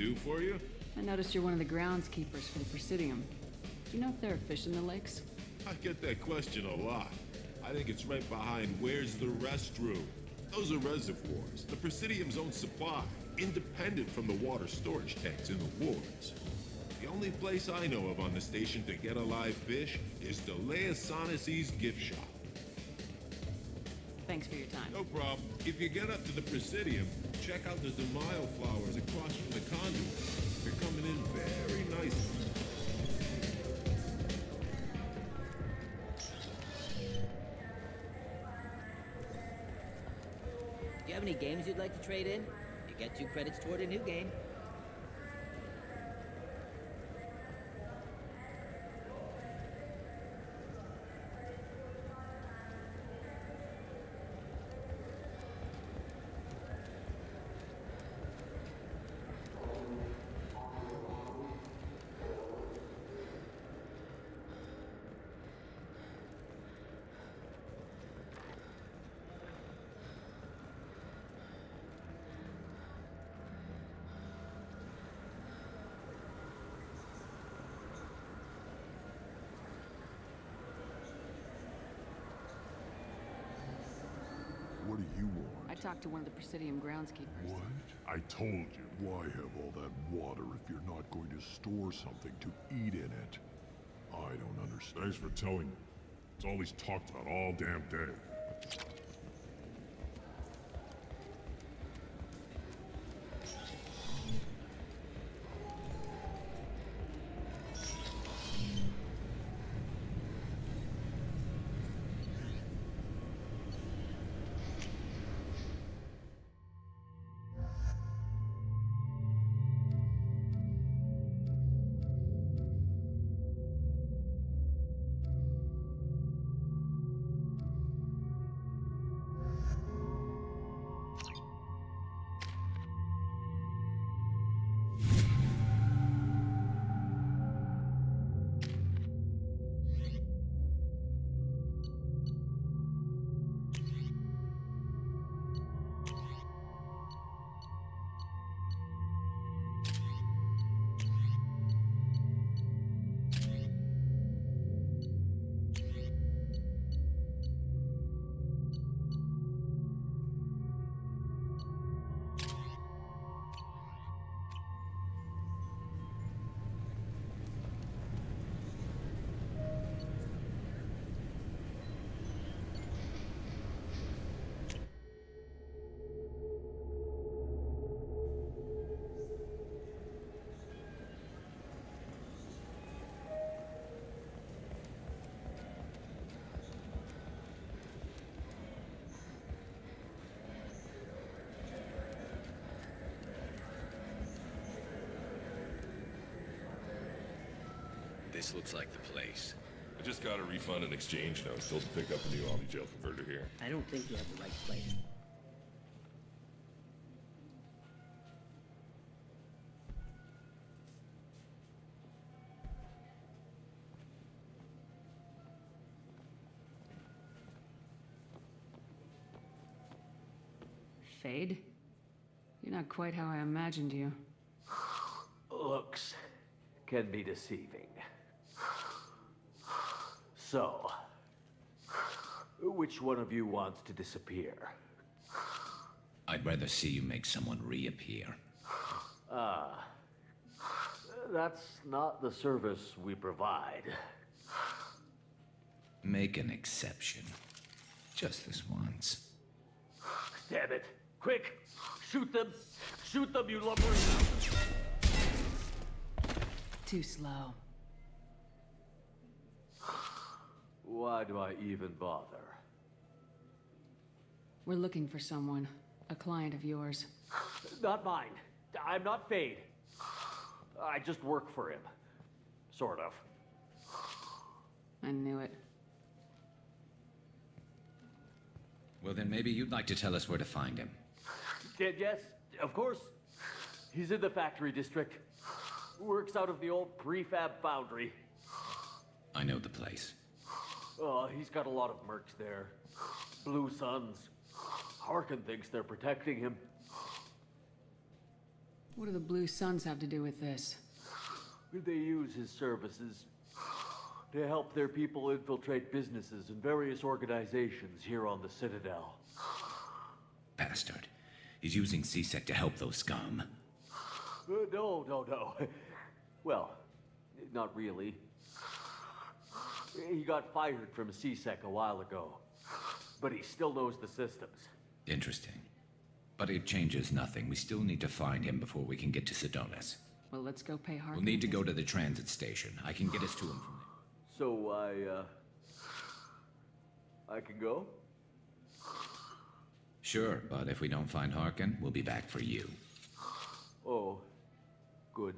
do for you? I noticed you're one of the groundskeepers for the Presidium. Do you know if there are fish in the lakes? I get that question a lot. I think it's right behind where's the restroom. Those are reservoirs, the Presidium's own supply, independent from the water storage tanks in the wards. The only place I know of on the station to get a live fish is Delea Sonesi's gift shop. Thanks for your time. No problem. If you get up to the Presidium, check out the DeMaio flowers across from the conduit. They're coming in very nicely. Do you have any games you'd like to trade in? You get 2 credits toward a new game. What do you want? I talked to one of the Presidium groundskeepers. What? I told you. Why have all that water if you're not going to store something to eat in it? I don't understand. Thanks for telling me. It's all he's talked about all damn day. This looks like the place. I just got a refund and exchange note, still to pick up a new Omni-Jail converter here. I don't think you have the right place. Fade? You're not quite how I imagined you. Looks can be deceiving. So, which one of you wants to disappear? I'd rather see you make someone reappear. That's not the service we provide. Make an exception. Just this once. Damn it! Quick! Shoot them! Shoot them, you lumbering! Too slow. Why do I even bother? We're looking for someone. A client of yours. Not mine. I'm not Fade. I just work for him. Sort of. I knew it. Well, then maybe you'd like to tell us where to find him. Yes, of course. He's in the factory district. Works out of the old prefab foundry. I know the place. Oh, he's got a lot of mercs there. Blue Suns. Harkin thinks they're protecting him. What do the Blue Suns have to do with this? They use his services to help their people infiltrate businesses and various organizations here on the Citadel. Bastard. He's using CSEC to help those scum. No. Well, not really. He got fired from CSEC a while ago, but he still knows the systems. Interesting. But it changes nothing. We still need to find him before we can get to Sedonis. Well, let's go pay Harkin. We'll need to go to the transit station. I can get us to him from there. So I can go? Sure, but if we don't find Harkin, we'll be back for you. Oh, good.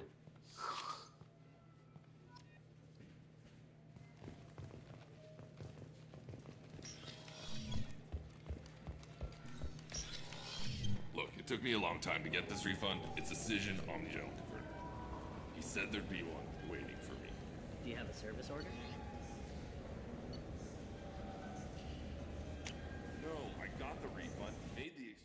Look, it took me a long time to get this refund. It's a Cision Omnigel converter. He said there'd be one waiting for me. Do you have a service order? No, I got the refund, made the exchange.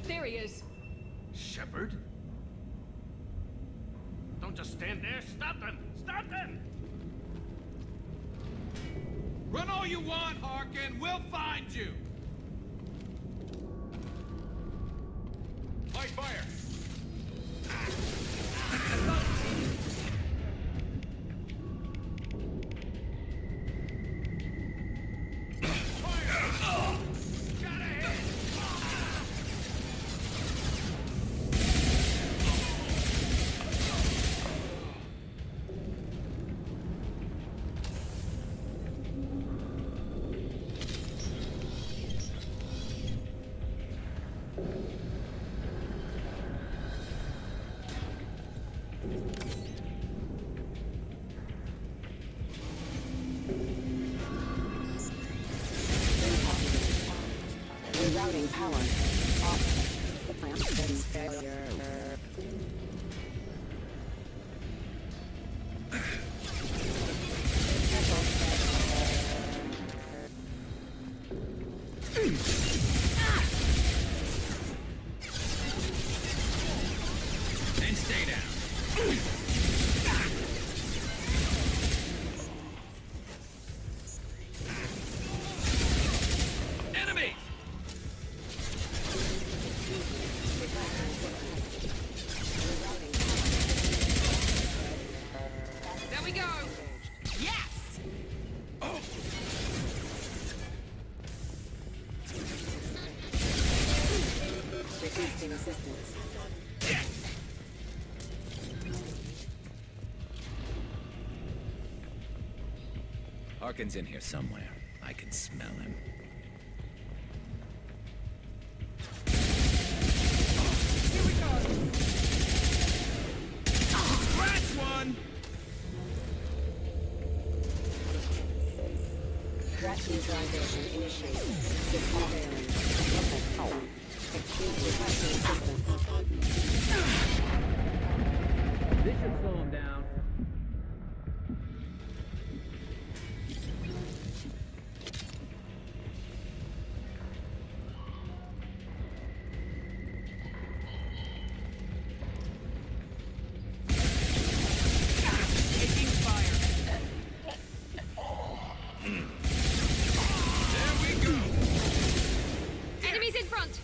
There he is. Shepard? Don't just stand there. Stop them! Stop them! Run all you want, Harkin. We'll find you. Light fire. Rerouting power. Off. The plant is failure. And stay down. Enemy! There we go! Yes! Oh! Requesting assistance. Harkin's in here somewhere. I can smell him. Neutralization initiated. System failing. Acute requesting assistance. This should slow him down. Enemies in front!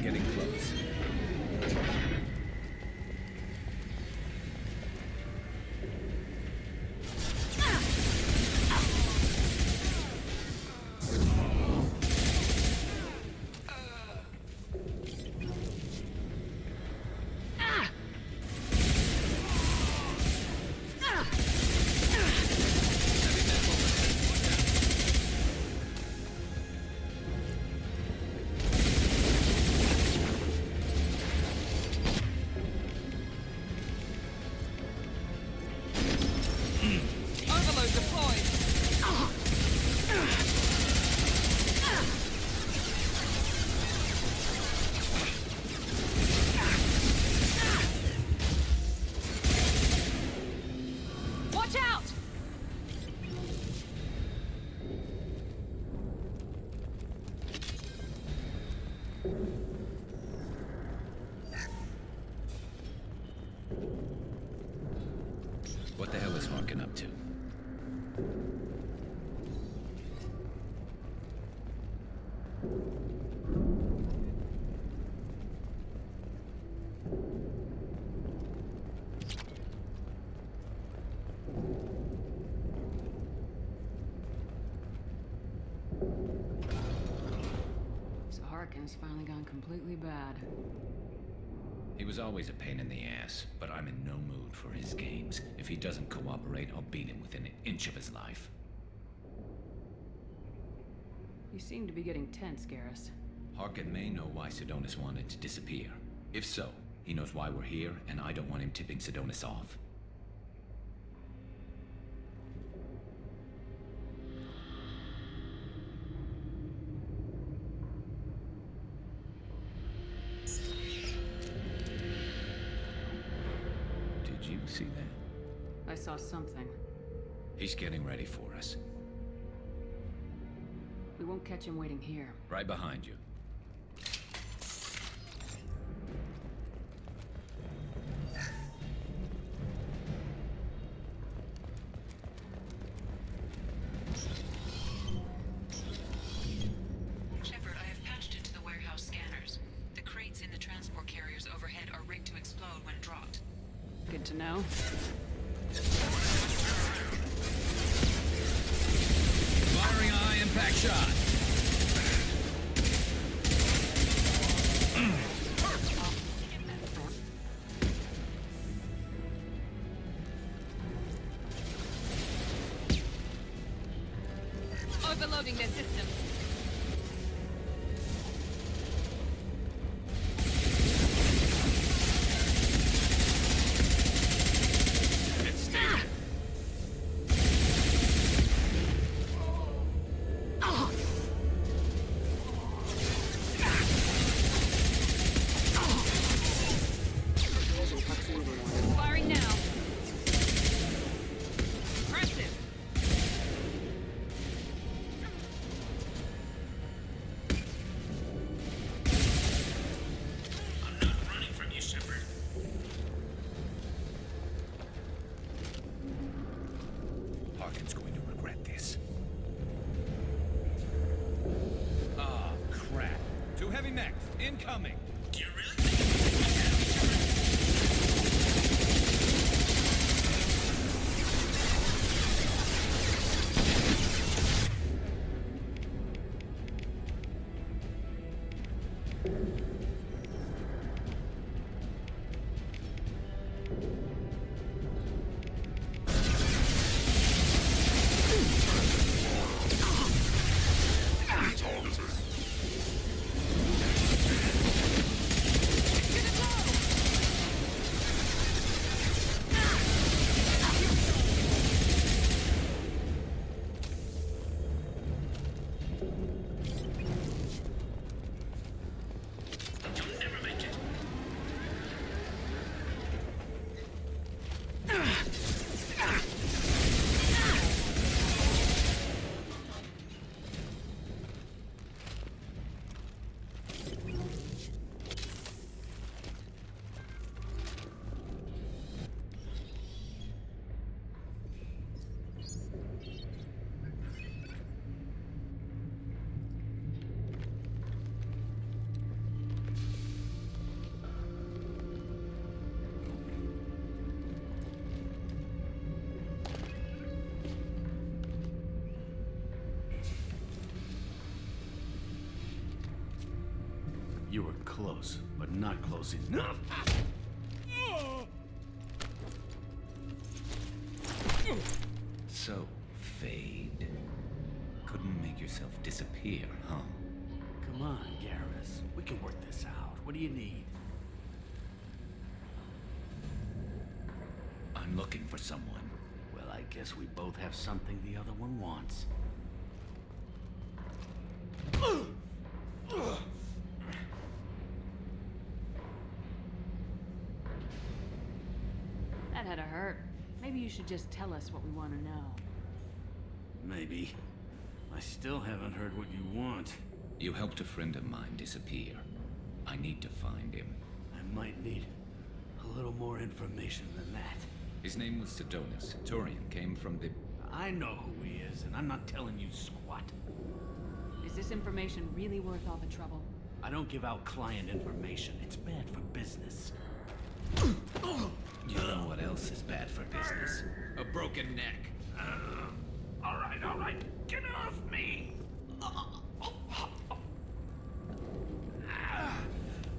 Getting close. Overload deployed! Watch out! What the hell is Harkin up to? So Harkin's finally gone completely bad. He was always a pain in the ass, but I'm in no mood for his games. If he doesn't cooperate, I'll beat him within an inch of his life. You seem to be getting tense, Garrus. Harkin may know why Sidonis wanted to disappear. If so, he knows why we're here, and I don't want him tipping Sidonis off. Did you see that? I saw something. He's getting ready for us. We won't catch him waiting here. Right behind you. Shepard, I have patched into the warehouse scanners. The crates in the transport carriers overhead are rigged to explode when dropped. Good to know. Firing a high impact shot. Overloading their systems. Firing now. Impressive. I'm not running from you, Shepard. Harkin's going to regret this. Ah, crap. Two heavy mechs, incoming! Do you really think you can take me down, Shepard? close, but not close enough. So, Fade. Couldn't make yourself disappear, huh? Come on, Garrus. We can work this out. What do you need? I'm looking for someone. Well, I guess we both have something the other one wants. That had to hurt. Maybe you should just tell us what we want to know. Maybe. I still haven't heard what you want. You helped a friend of mine disappear. I need to find him. I might need a little more information than that. His name was Sidonis. Turian came from the... I know who he is, and I'm not telling you squat. Is this information really worth all the trouble? I don't give out client information. It's bad for business. You know what else is bad for business? A broken neck. All right. Get off me!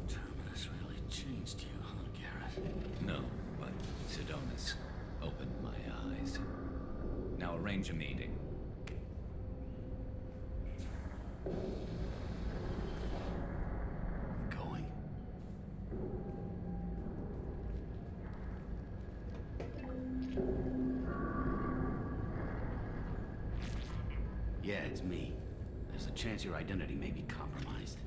Terminus really changed you, huh, Garrett? No, but Sidonis opened my eyes. Now arrange a meeting. Going? Yeah, it's me. There's a chance your identity may be compromised.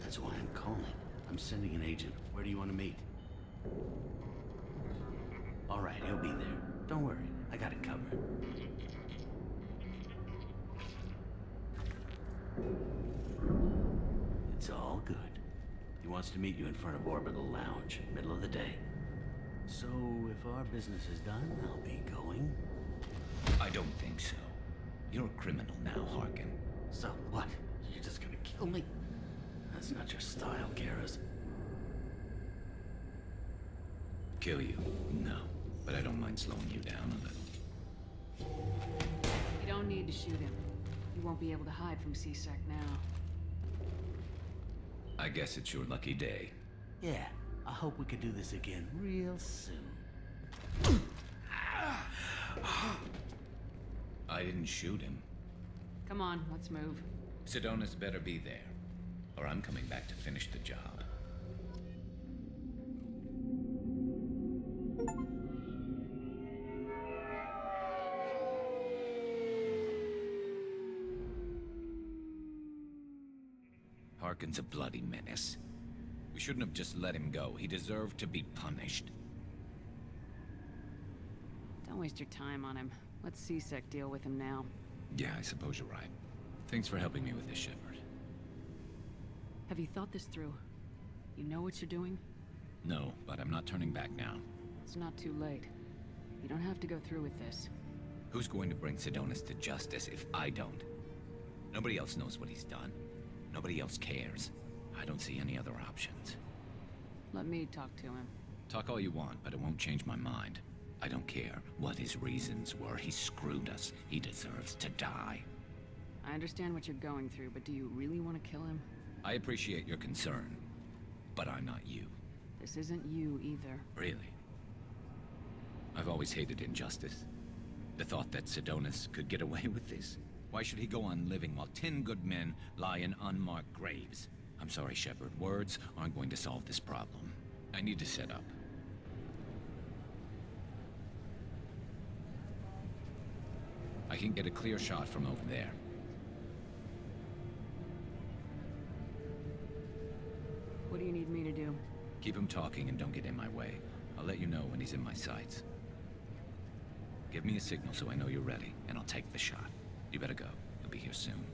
That's why I'm calling. I'm sending an agent. Where do you want to meet? All right, he'll be there. Don't worry, I got it covered. It's all good. He wants to meet you in front of Orbital Lounge, middle of the day. So, if our business is done, I'll be going. I don't think so. You're a criminal now, Harkin. So what? You're just gonna kill me? That's not your style, Garrus. Kill you? No. But I don't mind slowing you down a little. You don't need to shoot him. You won't be able to hide from CSEC now. I guess it's your lucky day. Yeah, I hope we can do this again real soon. I didn't shoot him. Come on, let's move. Sidonis better be there, or I'm coming back to finish the job. Harkin's a bloody menace. We shouldn't have just let him go. He deserved to be punished. Don't waste your time on him. Let CSEC deal with him now. Yeah, I suppose you're right. Thanks for helping me with this, Shepard. Have you thought this through? You know what you're doing? No, but I'm not turning back now. It's not too late. You don't have to go through with this. Who's going to bring Sidonis to justice if I don't? Nobody else knows what he's done. Nobody else cares. I don't see any other options. Let me talk to him. Talk all you want, but it won't change my mind. I don't care what his reasons were. He screwed us. He deserves to die. I understand what you're going through, but do you really want to kill him? I appreciate your concern, but I'm not you. This isn't you either. Really? I've always hated injustice. The thought that Sidonis could get away with this. Why should he go on living while 10 good men lie in unmarked graves? I'm sorry, Shepard. Words aren't going to solve this problem. I need to set up. I can get a clear shot from over there. What do you need me to do? Keep him talking and don't get in my way. I'll let you know when he's in my sights. Give me a signal so I know you're ready, and I'll take the shot. You better go. He'll be here soon.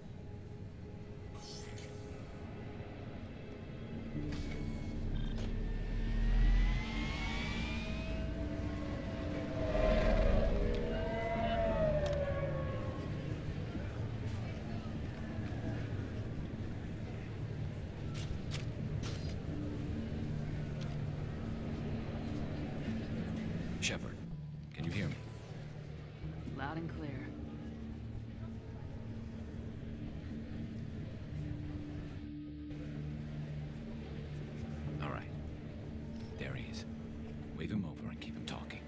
Shepard, can you hear me? Loud and clear. Wave him over and keep him talking.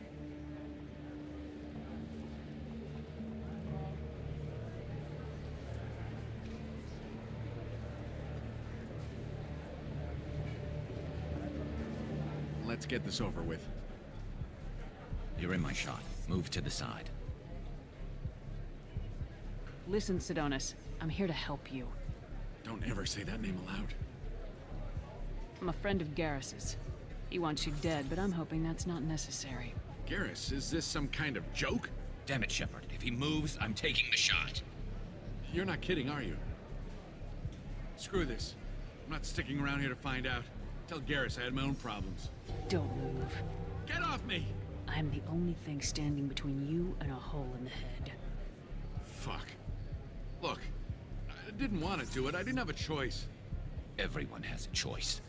Let's get this over with. You're in my shot. Move to the side. Listen, Sidonis. I'm here to help you. Don't ever say that name aloud. I'm a friend of Garrus's. He wants you dead, but I'm hoping that's not necessary. Garrus, is this some kind of joke? Damn it, Shepard. If he moves, I'm taking the shot. You're not kidding, are you? Screw this. I'm not sticking around here to find out. Tell Garrus I had my own problems. Don't move. Get off me! I'm the only thing standing between you and a hole in the head. Fuck. Look, I didn't want to do it. I didn't have a choice. Everyone has a choice.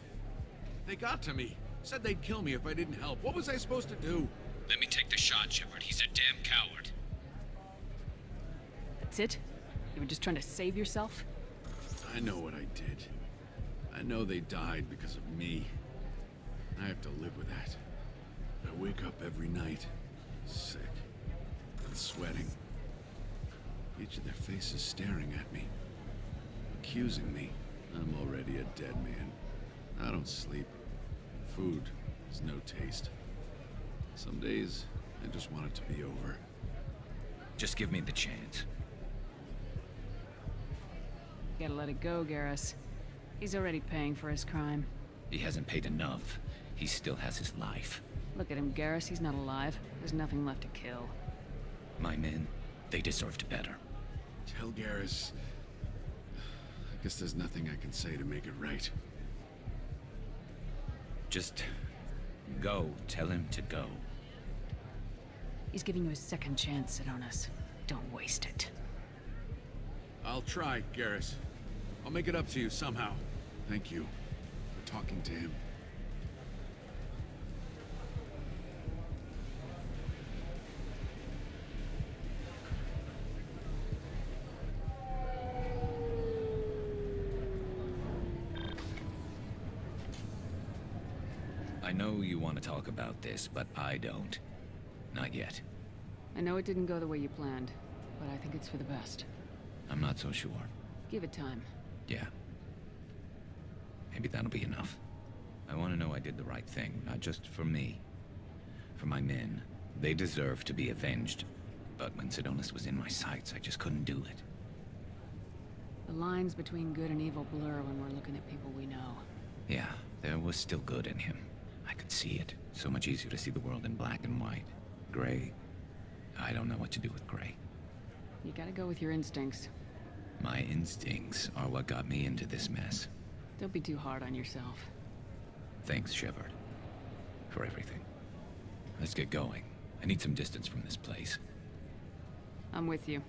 They got to me. Said they'd kill me if I didn't help. What was I supposed to do? Let me take the shot, Shepard. He's a damn coward. That's it? You were just trying to save yourself? I know what I did. I know they died because of me. I have to live with that. I wake up every night, sick, and sweating. Each of their faces staring at me, accusing me. I'm already a dead man. I don't sleep. Food has no taste. Some days, I just want it to be over. Just give me the chance. You gotta let it go, Garrus. He's already paying for his crime. He hasn't paid enough. He still has his life. Look at him, Garrus. He's not alive. There's nothing left to kill. My men, they deserved better. Tell Garrus... I guess there's nothing I can say to make it right. Just go. Tell him to go. He's giving you a second chance, Sidonis. Don't waste it. I'll try, Garrus. I'll make it up to you somehow. Thank you for talking to him. I know you want to talk about this, but I don't. Not yet. I know it didn't go the way you planned, but I think it's for the best. I'm not so sure. Give it time. Yeah. Maybe that'll be enough. I want to know I did the right thing, not just for me. For my men. They deserve to be avenged. But when Sidonis was in my sights, I just couldn't do it. The lines between good and evil blur when we're looking at people we know. Yeah, there was still good in him. I could see it. So much easier to see the world in black and white. Gray. I don't know what to do with gray. You gotta go with your instincts. My instincts are what got me into this mess. Don't be too hard on yourself. Thanks, Shepard. For everything. Let's get going. I need some distance from this place. I'm with you.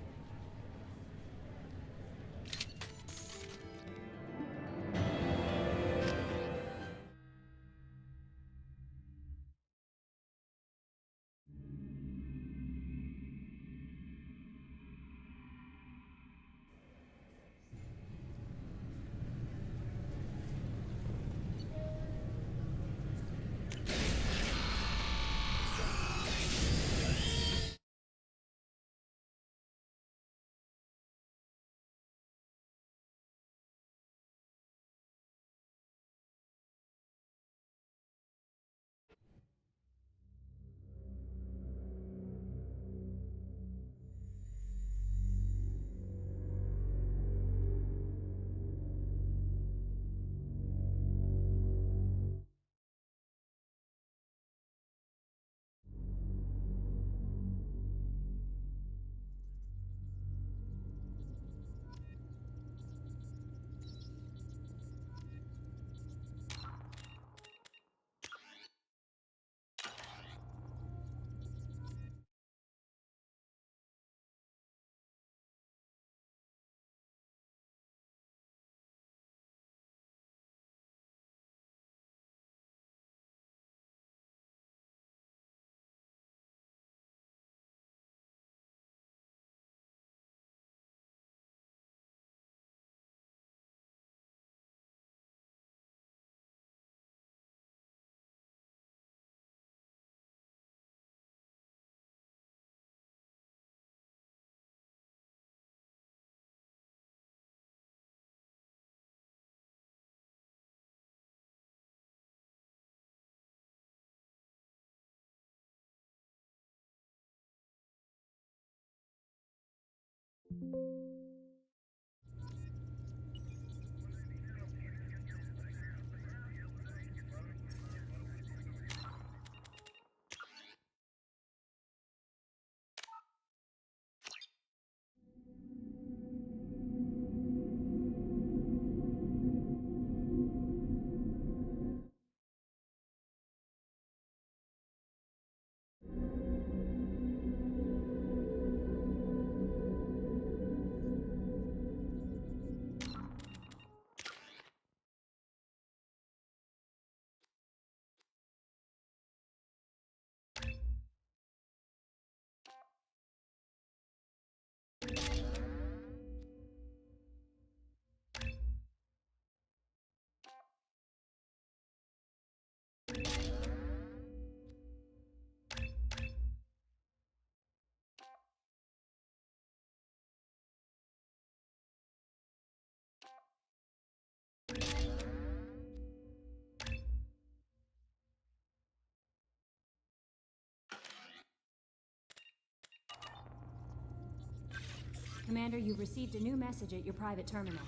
Commander, you've received a new message at your private terminal.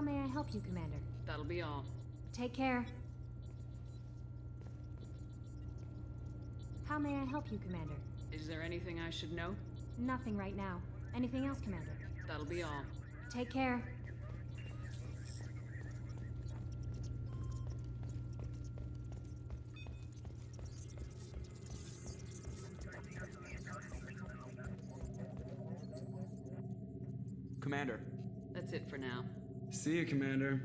How may I help you, Commander? That'll be all. Take care. How may I help you, Commander? Is there anything I should know? Nothing right now. Anything else, Commander? That'll be all. Take care. Commander. That's it for now. See you, Commander.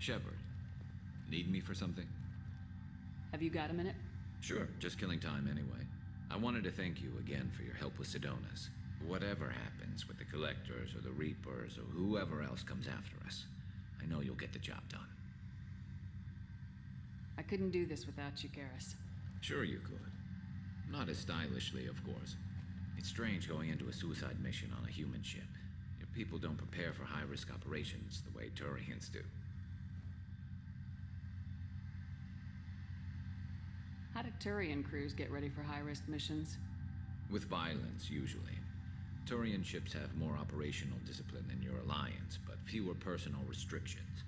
Shepard, need me for something? Have you got a minute? Sure, just killing time anyway. I wanted to thank you again for your help with Sidonis. Whatever happens with the Collectors or the Reapers or whoever else comes after us, I know you'll get the job done. I couldn't do this without you, Garrus. Sure you could. Not as stylishly, of course. It's strange going into a suicide mission on a human ship. Your people don't prepare for high-risk operations the way Turians do. How do Turian crews get ready for high-risk missions? With violence, usually. Turian ships have more operational discipline than your alliance, but fewer personal restrictions.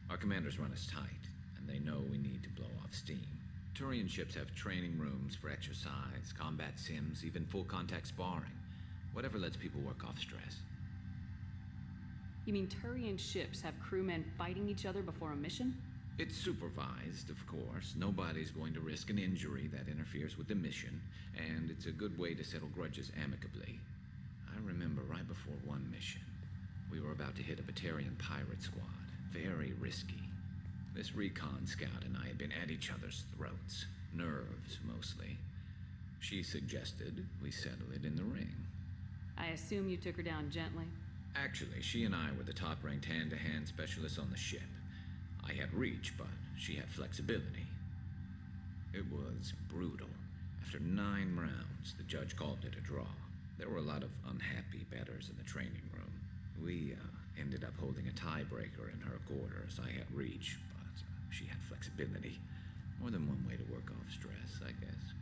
Our commanders run us tight, and they know we need to blow off steam. Turian ships have training rooms for exercise, combat sims, even full-contact sparring. Whatever lets people work off stress. You mean Turian ships have crewmen fighting each other before a mission? It's supervised, of course. Nobody's going to risk an injury that interferes with the mission, and it's a good way to settle grudges amicably. I remember right before one mission, we were about to hit a Batarian pirate squad. Very risky. This recon scout and I had been at each other's throats. Nerves, mostly. She suggested we settle it in the ring. I assume you took her down gently? Actually, she and I were the top-ranked hand-to-hand specialists on the ship. I had reach, but she had flexibility. It was brutal. After 9 rounds, the judge called it a draw. There were a lot of unhappy bettors in the training room. We ended up holding a tiebreaker in her quarters. I had reach, but she had flexibility. More than one way to work off stress, I guess.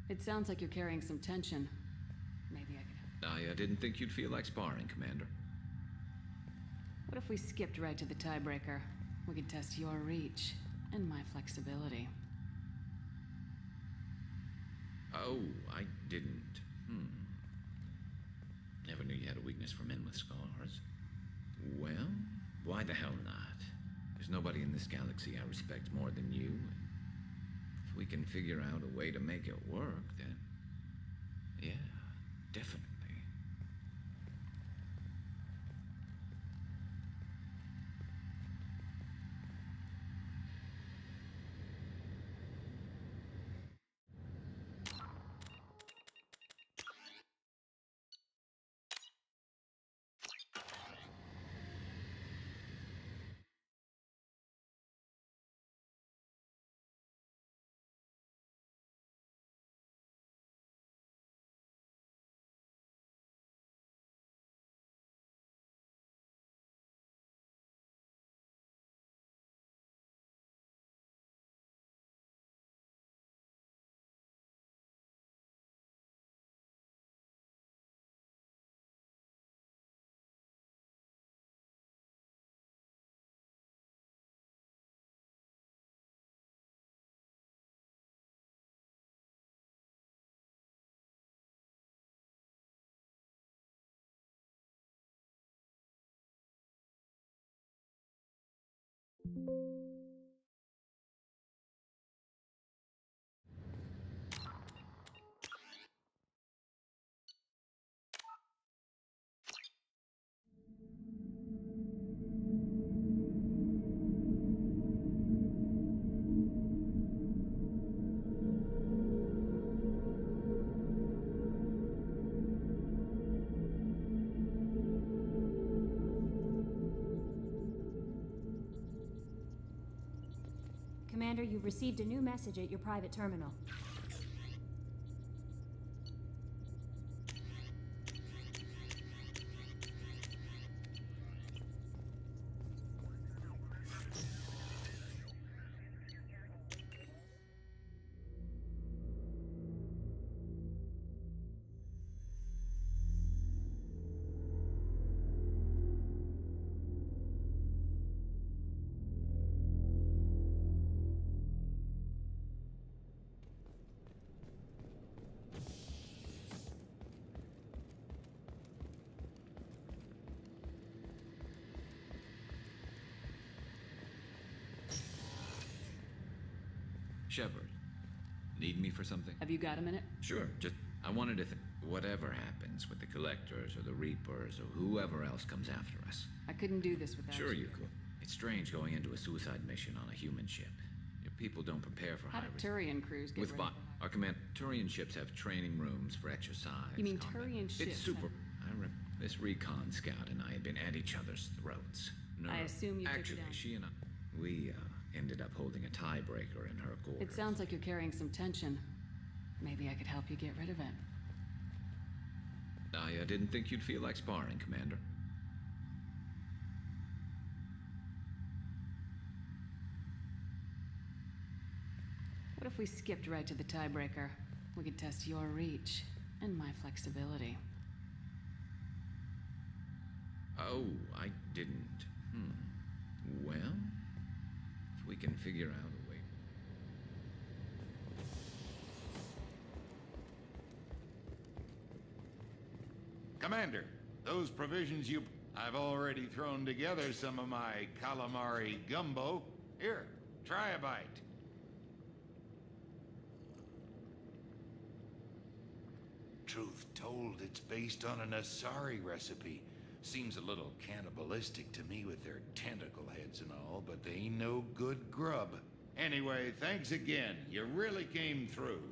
It sounds like you're carrying some tension. Maybe I could help. I didn't think you'd feel like sparring, Commander. What if we skipped right to the tiebreaker? We could test your reach and my flexibility. Oh, I didn't. Never knew you had a weakness for men with scars. Well, why the hell not? There's nobody in this galaxy I respect more than you. If we can figure out a way to make it work, then yeah, definitely. Commander, you've received a new message at your private terminal. Shepard, need me for something? Have you got a minute? Sure, I wanted to whatever happens with the Collectors or the Reapers or whoever else comes after us. I couldn't do this without Sure you. you could. It's strange going into a suicide mission on a human ship. Your people don't prepare for How high do risk. Turian crews get With ready for our command, Turian ships have training rooms for exercise. You mean combat. Turian ships? It's super. This recon scout and I had been at each other's throats. I assume you took her Actually, down. she and we ended up holding a tiebreaker in her quarters. It sounds like you're carrying some tension. Maybe I could help you get rid of it. I didn't think you'd feel like sparring, Commander. What if we skipped right to the tiebreaker? We could test your reach and my flexibility. Oh, I didn't. Well, if we can figure out a way. Commander, those provisions I've already thrown together some of my calamari gumbo. Here, try a bite. Truth told, it's based on an Asari recipe. Seems a little cannibalistic to me with their tentacle heads and all, but they ain't no good grub. Anyway, thanks again. You really came through.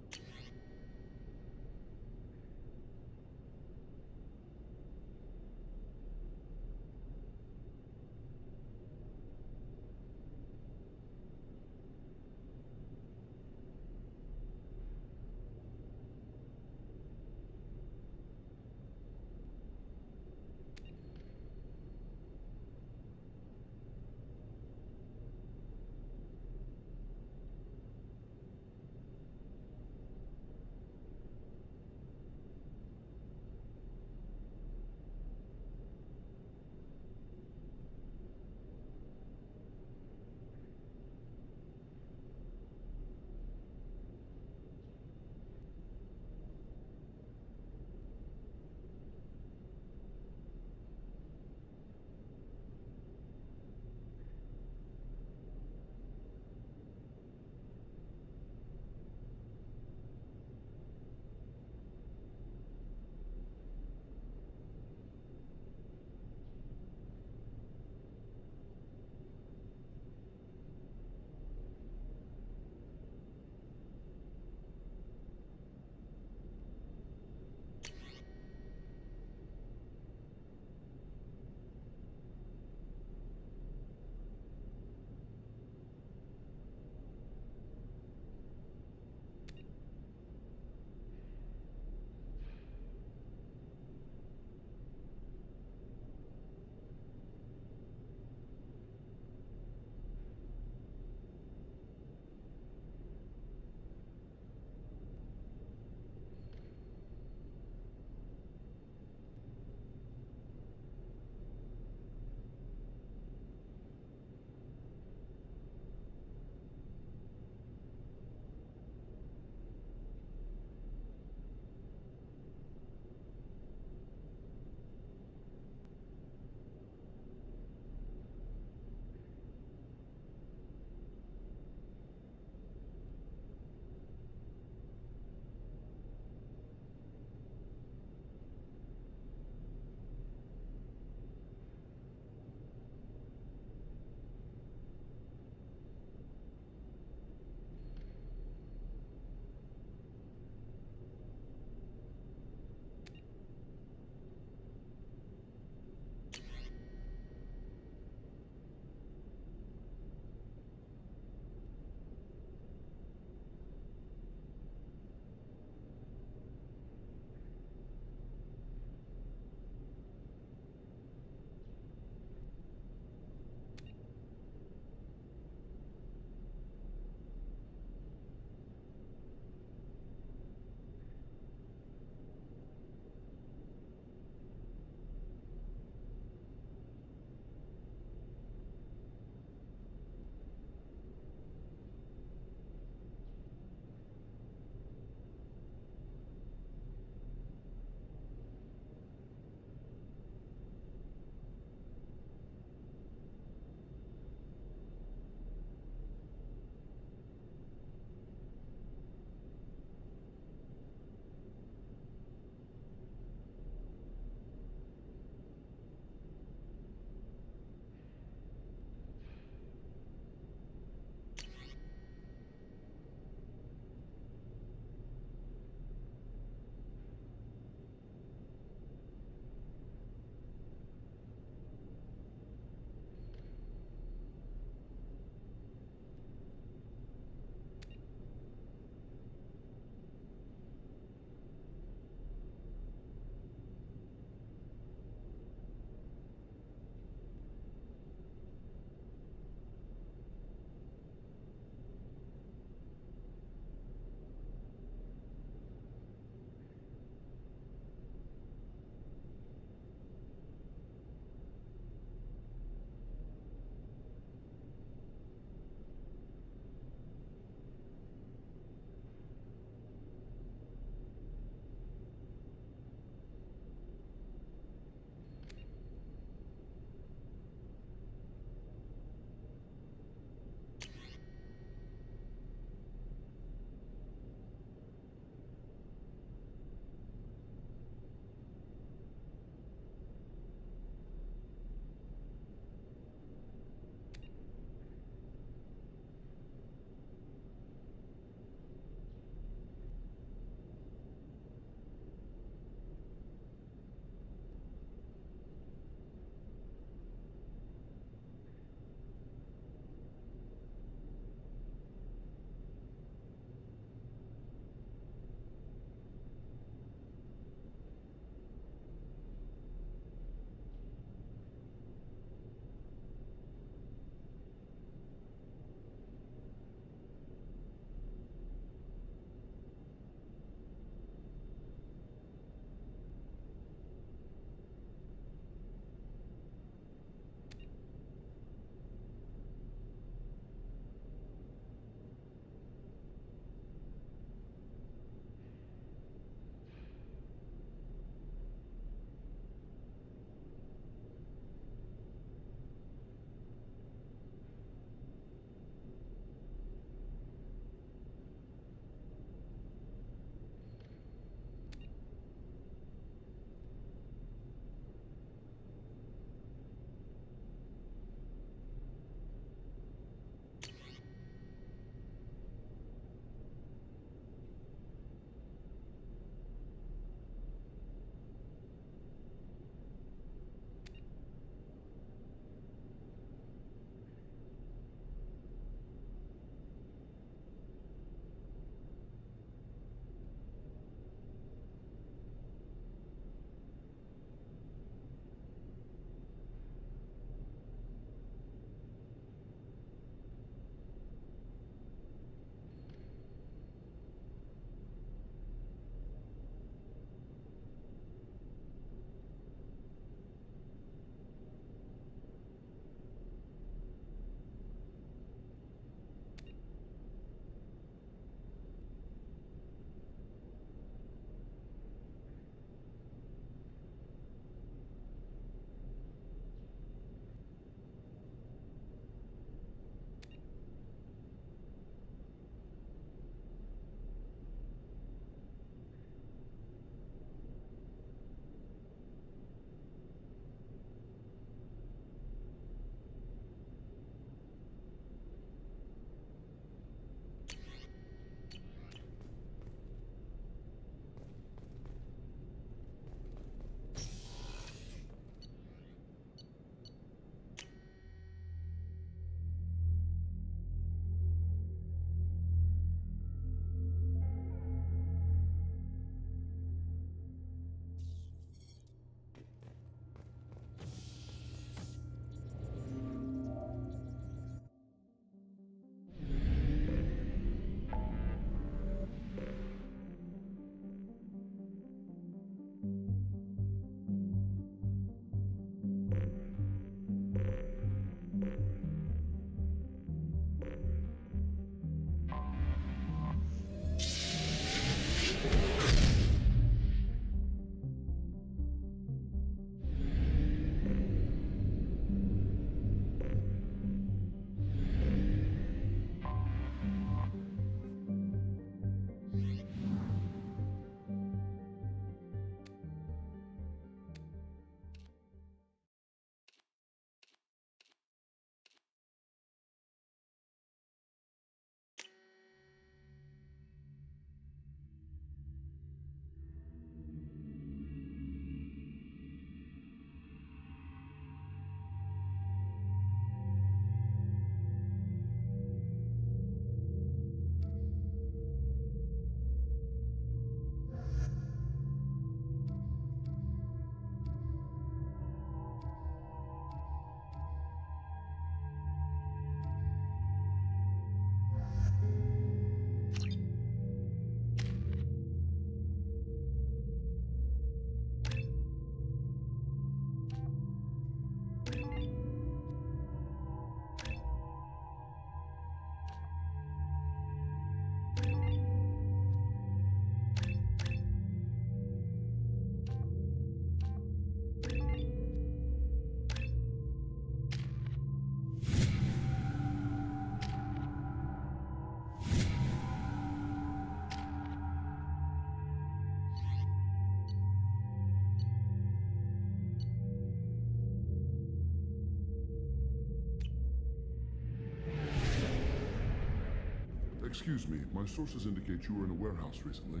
Excuse me, my sources indicate you were in a warehouse recently.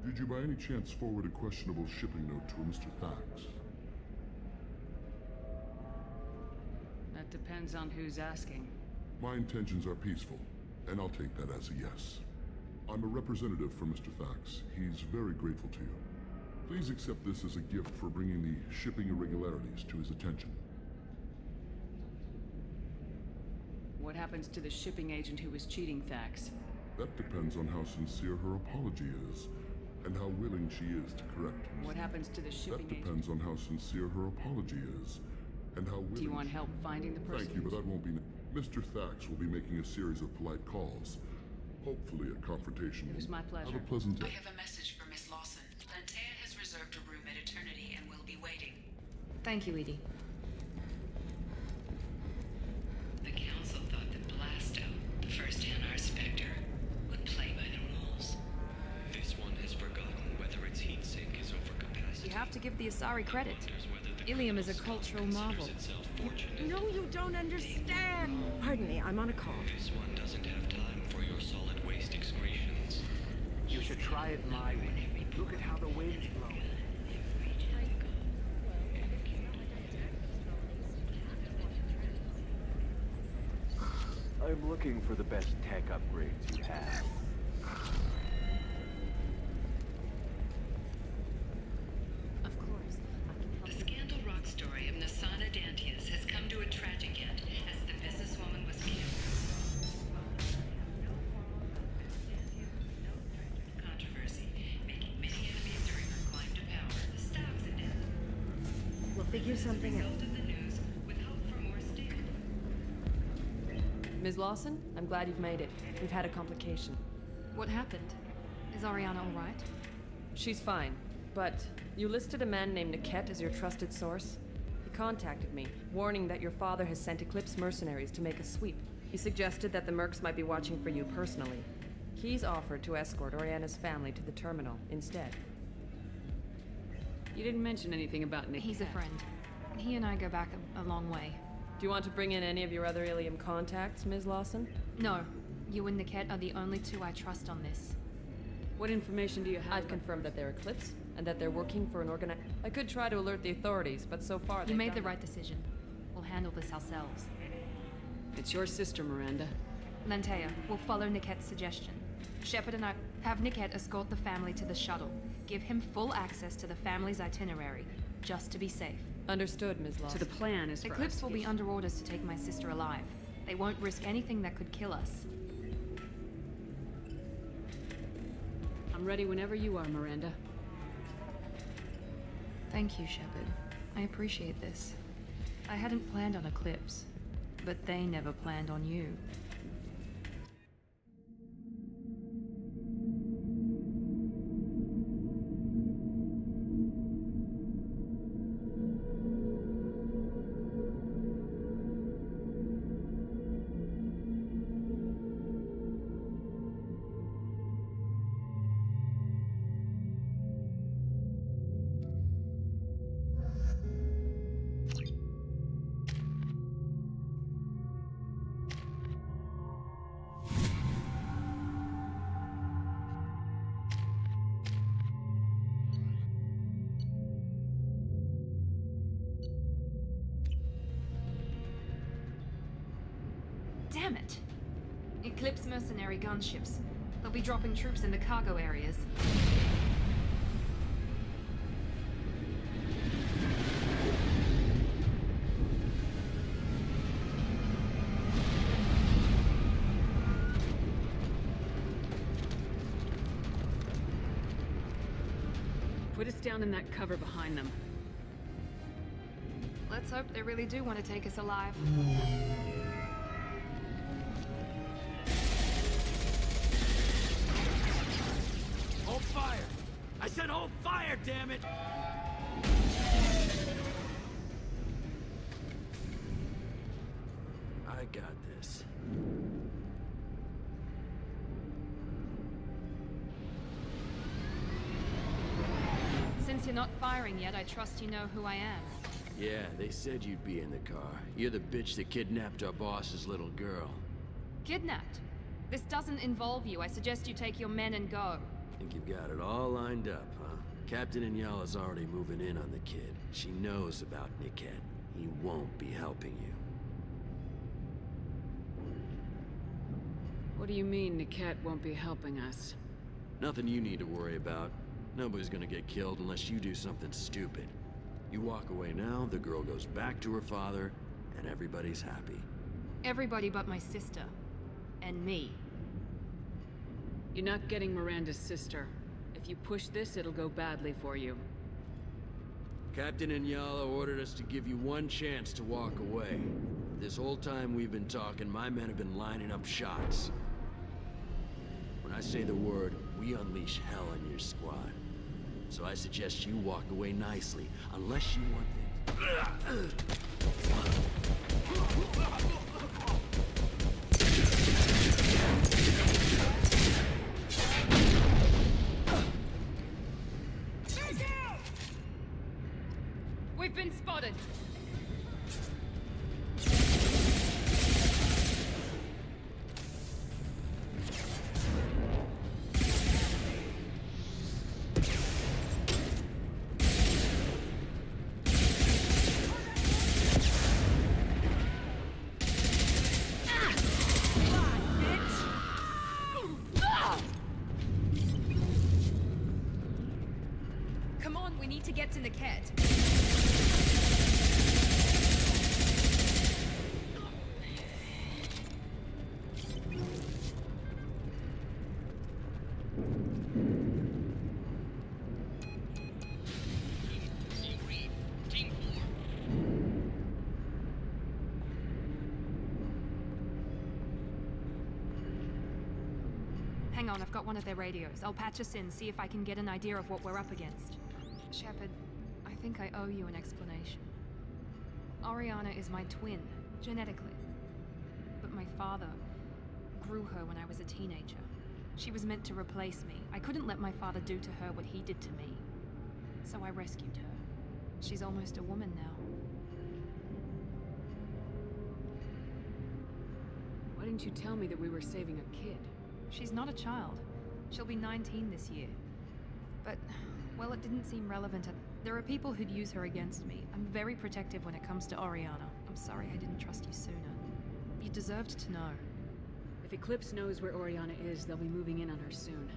Did you by any chance forward a questionable shipping note to a Mr. Thax? That depends on who's asking. My intentions are peaceful, and I'll take that as a yes. I'm a representative for Mr. Thax. He's very grateful to you. Please accept this as a gift for bringing the shipping irregularities to his attention. What happens to the shipping agent who was cheating Thax? That depends on how sincere her apology is, and how willing she is to correct her. What happens to the shipping That depends on how sincere her apology is, and how willing... Do you want help finding the person? Thank you, but that won't be... Mr. Thax will be making a series of polite calls. Hopefully a confrontation. It was my pleasure. Have a pleasant day. I have a message for Miss Lawson. Lantea has reserved a room at Eternity and will be waiting. Thank you, Edie. The Council thought that Blasto, the first NR Spectre, would play by the rules. This one has forgotten whether its heat sink is over capacity. You have to give the Asari credit. Ilium is a cultural marvel. No, you don't understand! Pardon me, I'm on a call. This one doesn't have time for your solid waste excretions. You should try it my way. Look at how the wind's blowing. I'm looking for the best tech upgrades you have. Of course. The Scandal Rock story of Nasana Dantius has come to a tragic end as the businesswoman was killed. Controversy, making many enemies during her climb to power. Stocks and death. We'll figure something out. Result of the news with hope for more stable. Ms. Lawson, I'm glad you've made it. We've had a complication. What happened? Is Ariana all right? She's fine, but you listed a man named Niket as your trusted source. He contacted me, warning that your father has sent Eclipse mercenaries to make a sweep. He suggested that the Mercs might be watching for you personally. He's offered to escort Oriana's family to the terminal instead. You didn't mention anything about Nick. He's a friend. He and I go back a long way. Do you want to bring in any of your other Ilium contacts, Ms. Lawson? No. You and Niket are the only two I trust on this. What information do you have? I've confirmed that they're Eclipse, and that they're working for an I could try to alert the authorities, but so far You made the right decision. We'll handle this ourselves. It's your sister, Miranda. Lantea, we'll follow Niket's suggestion. Shepard and I have Niket escort the family to the shuttle. Give him full access to the family's itinerary, just to be safe. Understood, Ms. Lawson. So the plan is for Eclipse will be under orders to take my sister alive. They won't risk anything that could kill us. I'm ready whenever you are, Miranda. Thank you, Shepard. I appreciate this. I hadn't planned on Eclipse, but they never planned on you. Damn it! Eclipse mercenary gunships. They'll be dropping troops in the cargo areas. Put us down in that cover behind them. Let's Let's hope they really do want to take us alive. Hold fire! I said hold fire, damn it! I got this. Since you're not firing yet, I trust you know who I am. Yeah, they said you'd be in the car. You're the bitch that kidnapped our boss's little girl. Kidnapped? This doesn't involve you. I suggest you take your men and go. Think you've got it all lined up, huh? Captain Inyala's already moving in on the kid. She knows about Niket. He won't be helping you. What do you mean Niket won't be helping us? Nothing you need to worry about. Nobody's gonna get killed unless you do something stupid. You walk away now, the girl goes back to her father, and everybody's happy. Everybody but my sister. And me. You're not getting Miranda's sister. If you push this, it'll go badly for you. Captain Inyala ordered us to give you one chance to walk away. This whole time we've been talking, my men have been lining up shots. When I say the word, we unleash hell on your squad. So I suggest you walk away nicely, unless you want We've been spotted. Come on, we need to get to Niket. Hang on, I've got one of their radios. I'll patch us in, see if I can get an idea of what we're up against. Shepard, I think I owe you an explanation. Oriana is my twin, genetically. But my father grew her when I was a teenager. She was meant to replace me. I couldn't let my father do to her what he did to me. So I rescued her. She's almost a woman now. Why didn't you tell me that we were saving a kid? She's not a child. She'll be 19 this year. But, well, it didn't seem relevant. There are people who'd use her against me. I'm very protective when it comes to Oriana. I'm sorry I didn't trust you sooner. You deserved to know. If Eclipse knows where Oriana is, they'll be moving in on her soon.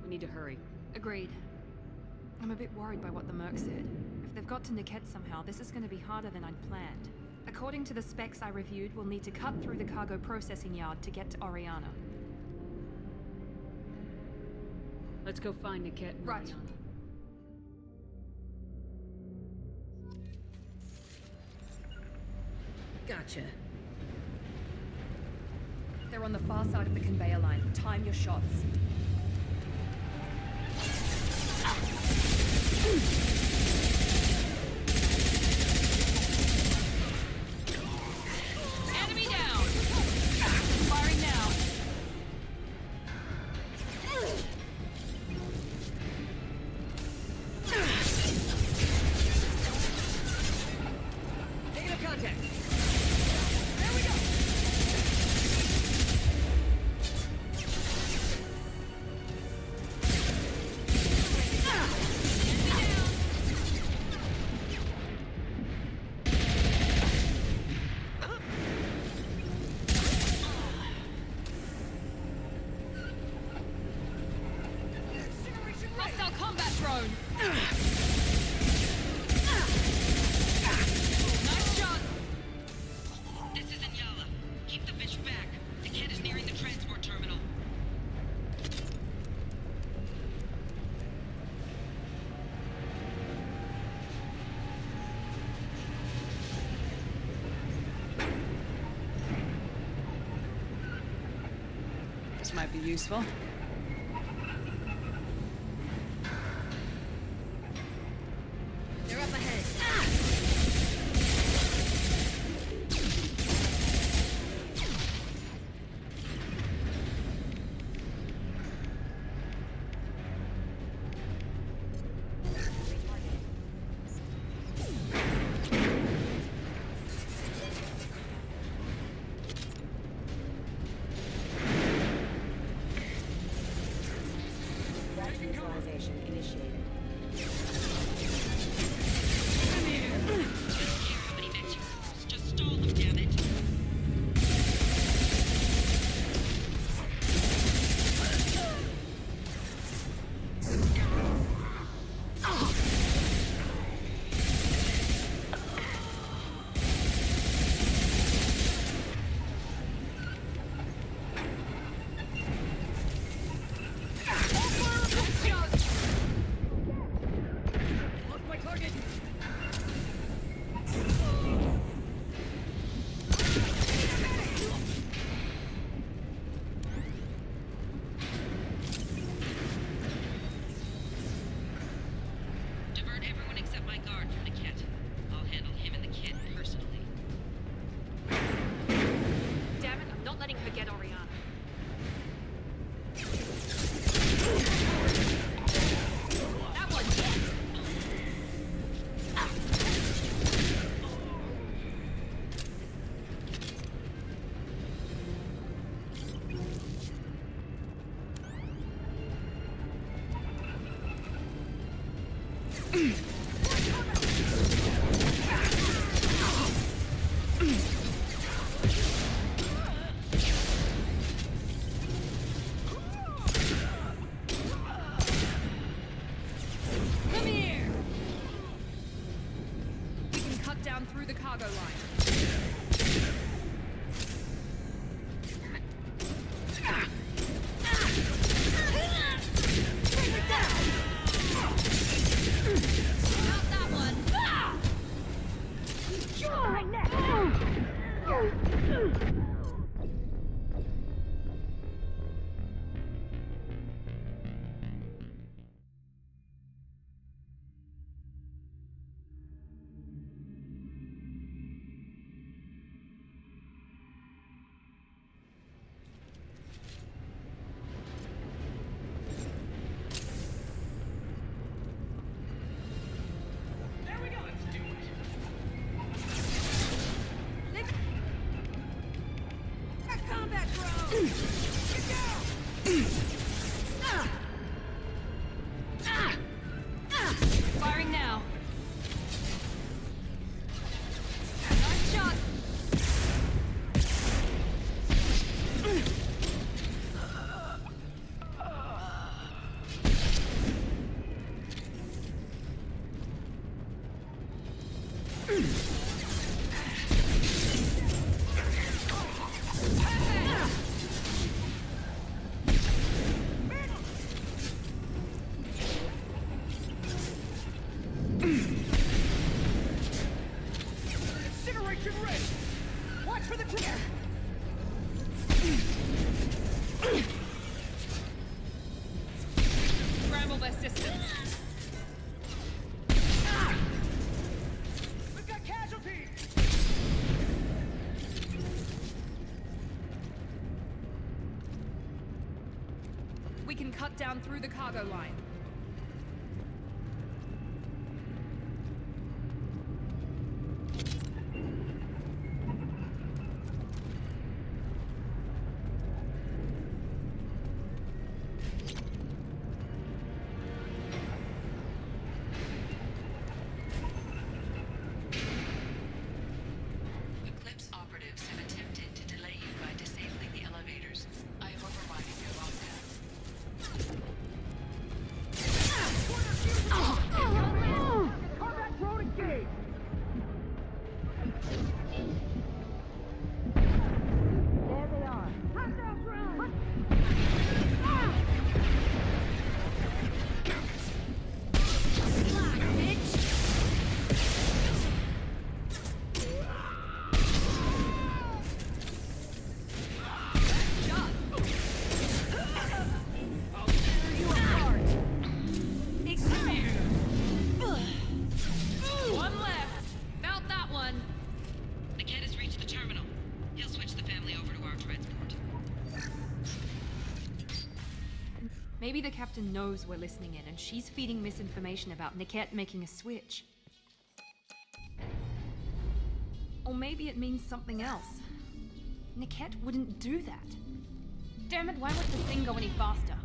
We need to hurry. Agreed. I'm a bit worried by what the Merc said. If they've got to Niket somehow, this is going to be harder than I'd planned. According to the specs I reviewed, we'll need to cut through the cargo processing yard to get to Oriana. Let's go find Niket and Right. Oriana. Gotcha. They're on the far side of the conveyor line. Time your shots. Enemy down! Firing now. Negative contact. There we go. Hostile combat drone. Nice shot. might be useful. They're up ahead. Neutralization initiated. Just stall them, damn it. Lost my target. Divert everyone except my guard from the kit. I'll handle him and the kid personally. Damn it, I'm not letting her get Oriana. That one, yes! Come here! We can cut down through the cargo line. Bring it down! Not that one! You're my neck! There we go. Let's do it. Combat drone! Get down! Firing now. Nice shot. Incineration ready. Watch for the trigger. Scramble their systems. We've got casualties. We can cut down through the cargo line. Eclipse operatives have attempted to delay you by disabling the elevators. I have overridden your lockdown. Maybe the captain knows we're listening in and she's feeding misinformation about Niket making a switch. Or maybe it means something else. Niket wouldn't do that. Damn it, why won't the thing go any faster?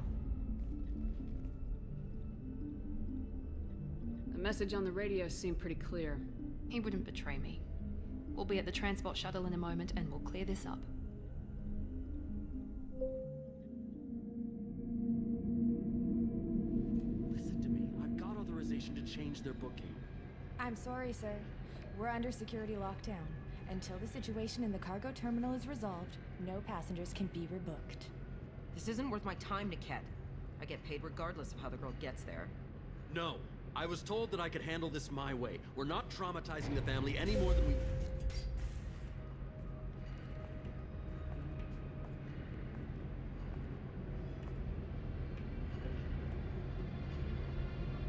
The message on the radio seemed pretty clear. He wouldn't betray me. We'll be at the transport shuttle in a moment and we'll clear this up. Listen to me. I've got authorization to change their booking. I'm sorry, sir. We're under security lockdown. Until the situation in the cargo terminal is resolved, no passengers can be rebooked. This isn't worth my time, Niket. I get paid regardless of how the girl gets there. No. I was told that I could handle this my way. We're not traumatizing the family any more than we...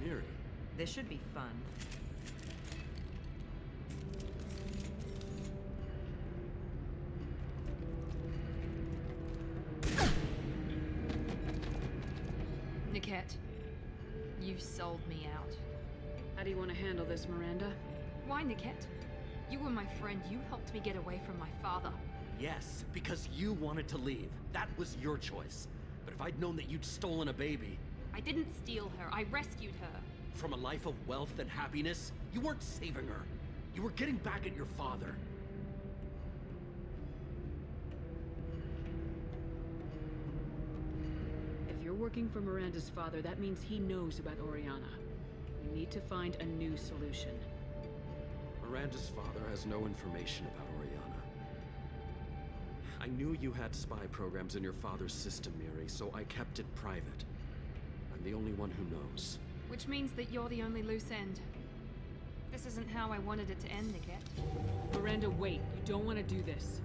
Miri. This should be fun. Niket, you've sold me out. How do you want to handle this, Miranda? Why, Niket? You were my friend. You helped me get away from my father. Yes, because you wanted to leave. That was your choice. But if I'd known that you'd stolen a baby... I didn't steal her. I rescued her. From a life of wealth and happiness, you weren't saving her. You were getting back at your father. If you're working for Miranda's father, that means he knows about Oriana. We need to find a new solution. Miranda's father has no information about Oriana. I knew you had spy programs in your father's system, Miri, so I kept it private. I'm the only one who knows. Which means that you're the only loose end. This isn't how I wanted it to end, Niket. Miranda, wait. You don't want to do this.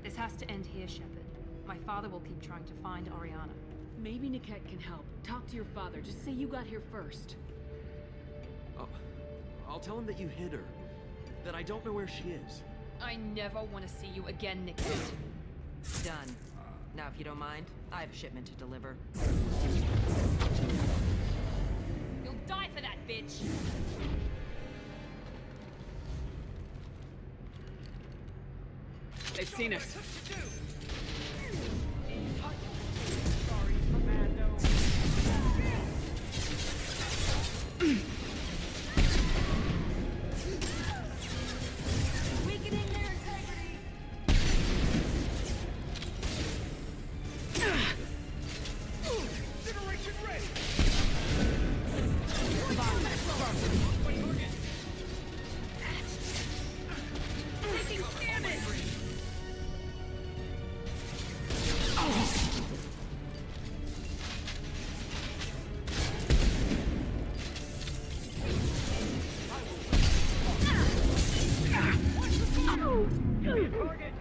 This has to end here, Shepard. My father will keep trying to find Oriana. Maybe Niket can help. Talk to your father. Just say you got here first. I'll tell him that you hid her. That I don't know where she is. I never want to see you again, Niket. Done. Now, if you don't mind, I have a shipment to deliver. You'll die for that, bitch! They've seen us. Weakening their integrity. Generation ready. Taking damage. Target.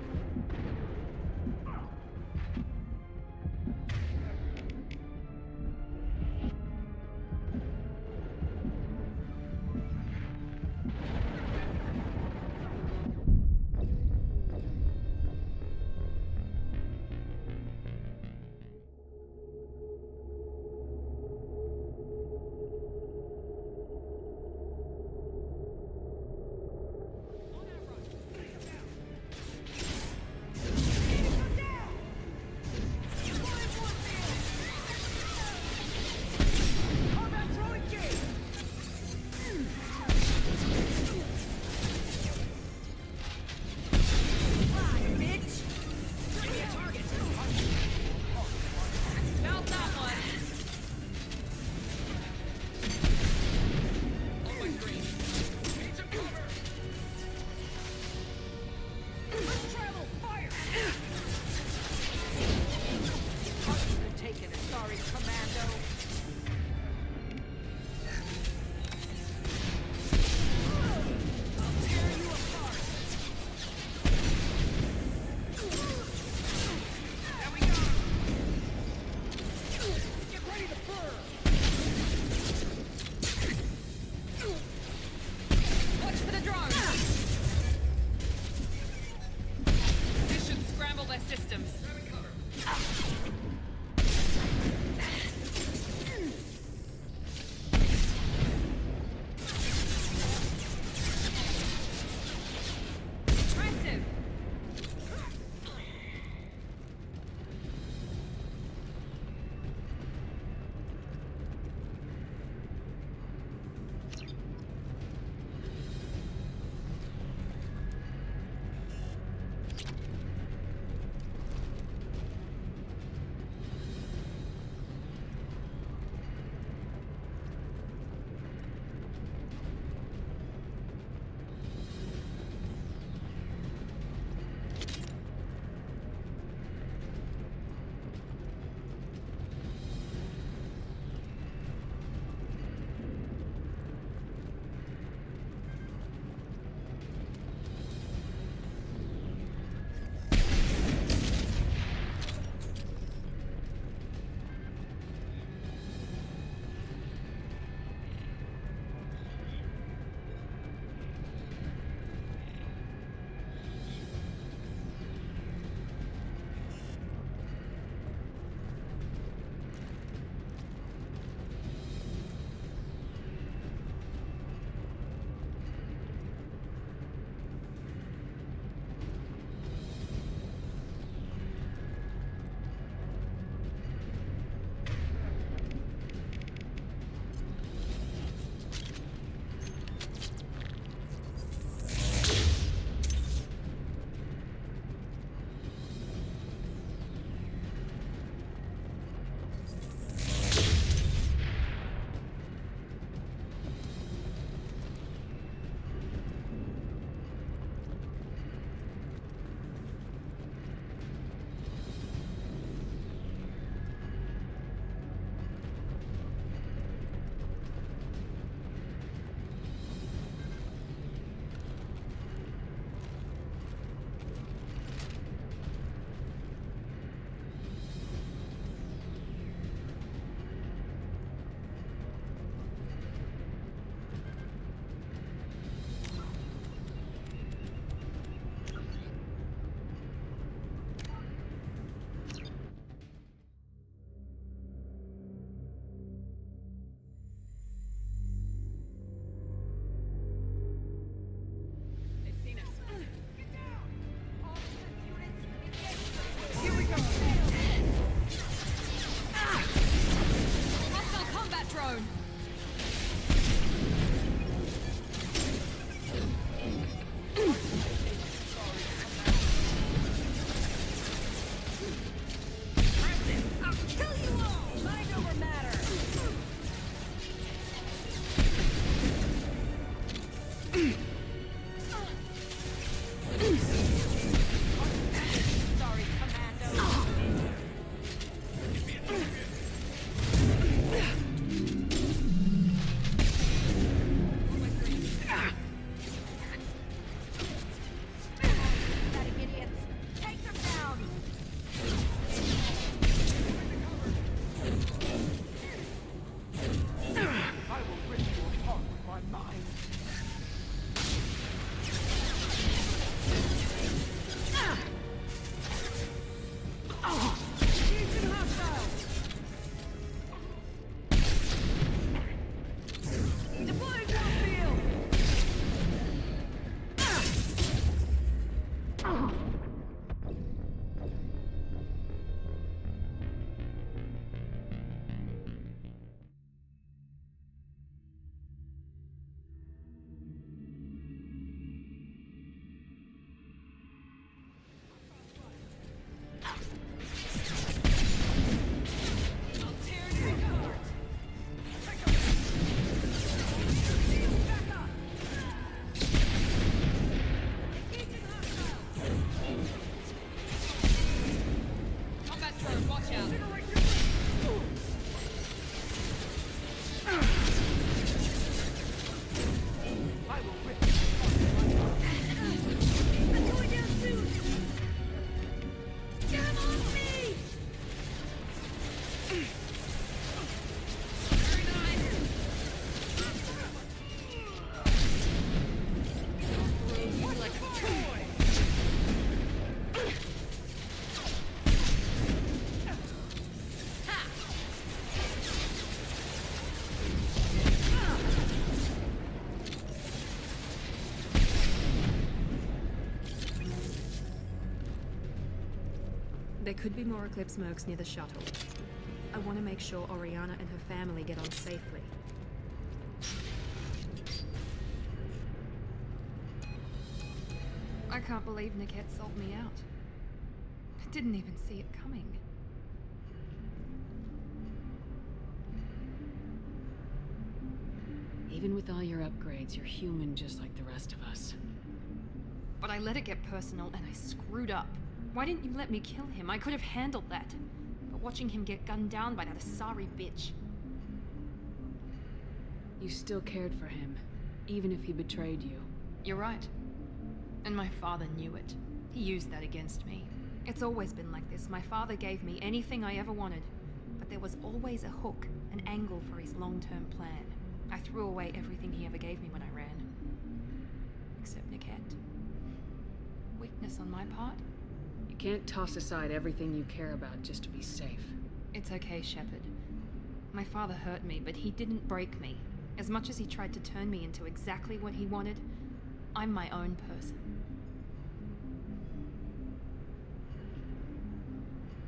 There could be more Eclipse mercs near the shuttle. I want to make sure Oriana and her family get on safely. I can't believe Niket sold me out. I didn't even see it coming. Even with all your upgrades, you're human just like the rest of us. But I let it get personal and I screwed up. Why didn't you let me kill him? I could have handled that. But watching him get gunned down by that Asari bitch. You still cared for him, even if he betrayed you. You're right. And my father knew it. He used that against me. It's always been like this. My father gave me anything I ever wanted. But there was always a hook, an angle for his long-term plan. I threw away everything he ever gave me when I ran. Except Niket. Weakness on my part? You can't toss aside everything you care about just to be safe. It's okay, Shepard. My father hurt me, but he didn't break me. As much as he tried to turn me into exactly what he wanted, I'm my own person.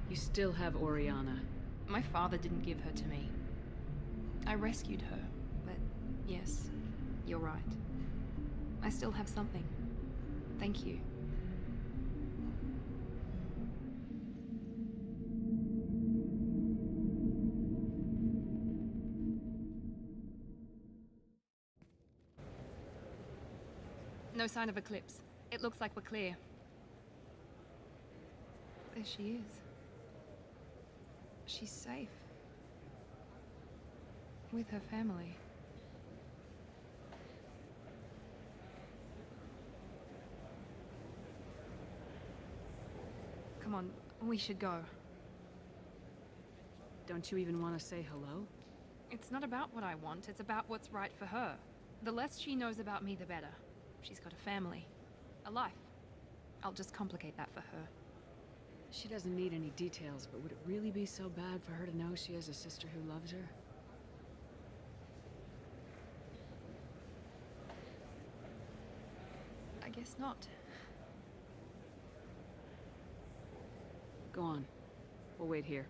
You still have Oriana. My father didn't give her to me. I rescued her, but yes, you're right. I still have something. Thank you. No sign of Eclipse. It looks like we're clear. There she is. She's safe. With her family. Come on, we should go. Don't you even want to say hello? It's not about what I want, it's about what's right for her. The less she knows about me, the better. She's got a family. A life. I'll just complicate that for her. She doesn't need any details, but would it really be so bad for her to know she has a sister who loves her? I guess not. Go on. We'll wait here.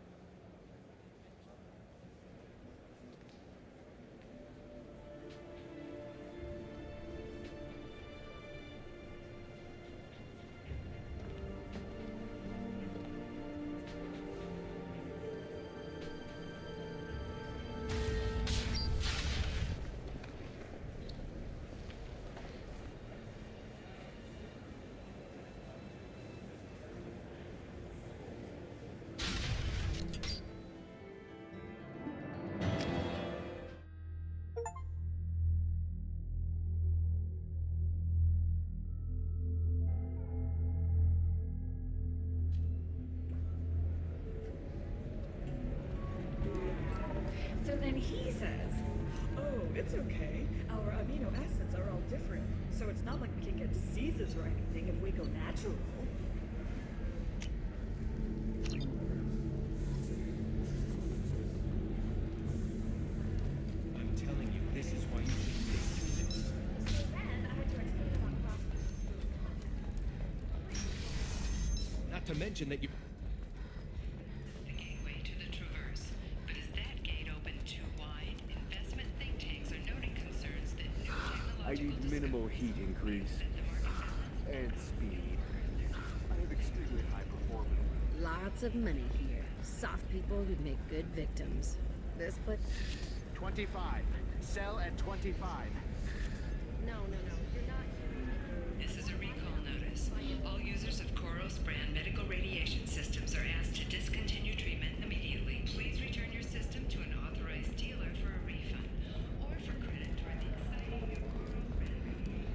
So then he says, oh, it's okay. Our amino acids are all different. So it's not like we can get diseases or anything if we go natural. I'm telling you, this is why you should listen to me. So then I had to explain about cross. Not to mention that you... The gateway to the Traverse. But is that gate open too wide? Investment think tanks are noting concerns that new I technological need minimal heat increase. And speed. I have extremely high performance. Lots of money here. Soft people who'd make good victims. This, but... 25. Sell at 25. No, you're not... This is a recall notice. All users of Koros brand medical radiation systems are asked to discontinue treatment immediately. Please return your system to an authorized dealer for a refund or for credit toward the exciting new Koros brand radiation.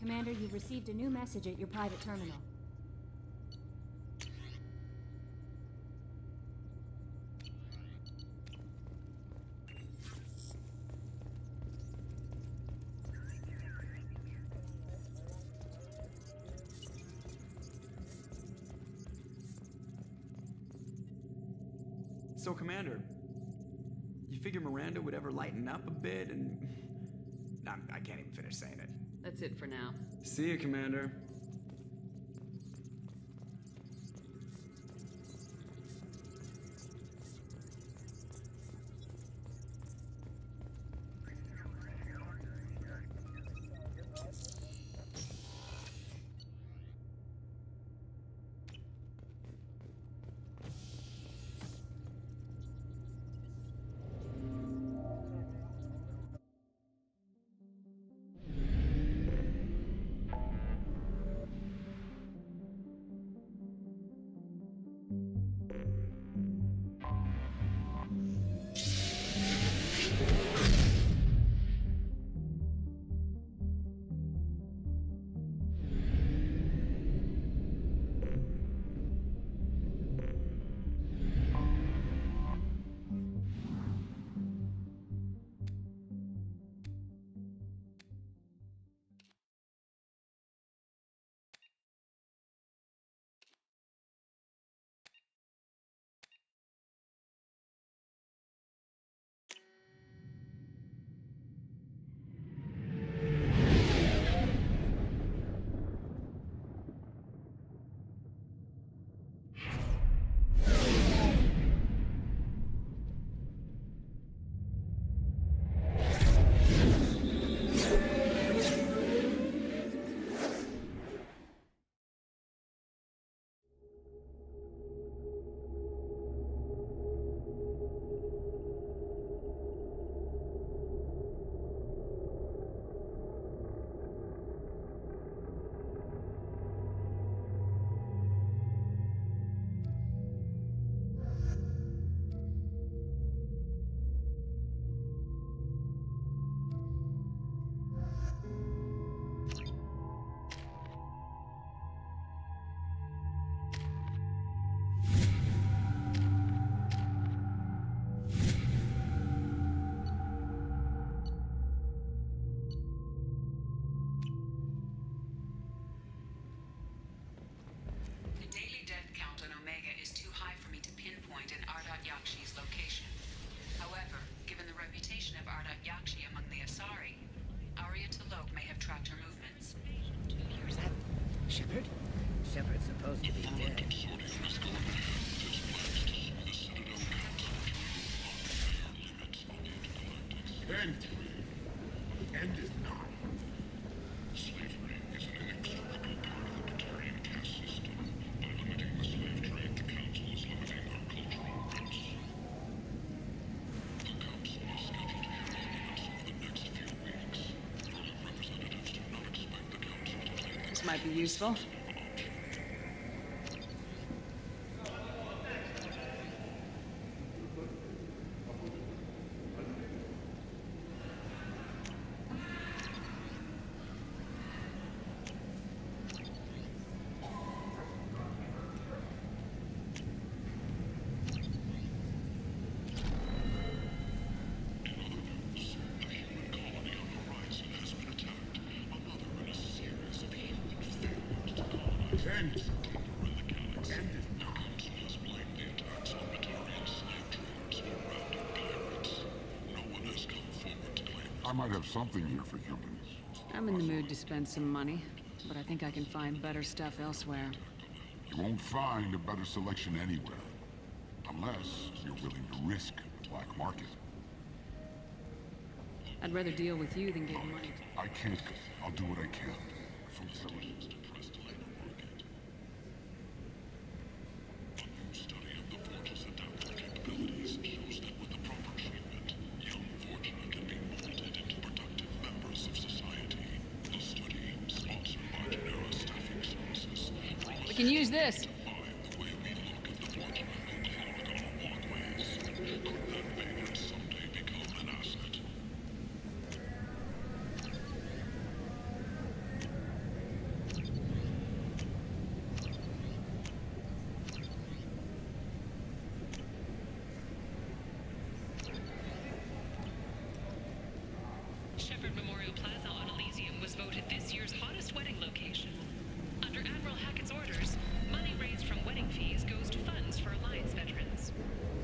Commander, you've received a new message at your private terminal. So, Commander, you figure Miranda would ever lighten up a bit and... I can't even finish saying it. That's it for now. See you, Commander. Shepard's supposed to be dead. End it now. Slavery is an inextricable part of the Batarian caste system. By limiting the slave trade, the Council is limiting our cultural roots. The Council is scheduled to hear arguments over the next few weeks. Your representatives do not expect the Council to take... This might be useful. End it. I might have something here for humans. I'm in the mood to spend some money, but I think I can find better stuff elsewhere. You won't find a better selection anywhere. Unless you're willing to risk the black market. I'd rather deal with you than give money. I can't. I'll do what I can. We can use this. Shepherd Memorial Plaza on Elysium was voted this year's hottest wedding location. Under Admiral Hackett's orders, money raised from wedding fees goes to funds for Alliance veterans.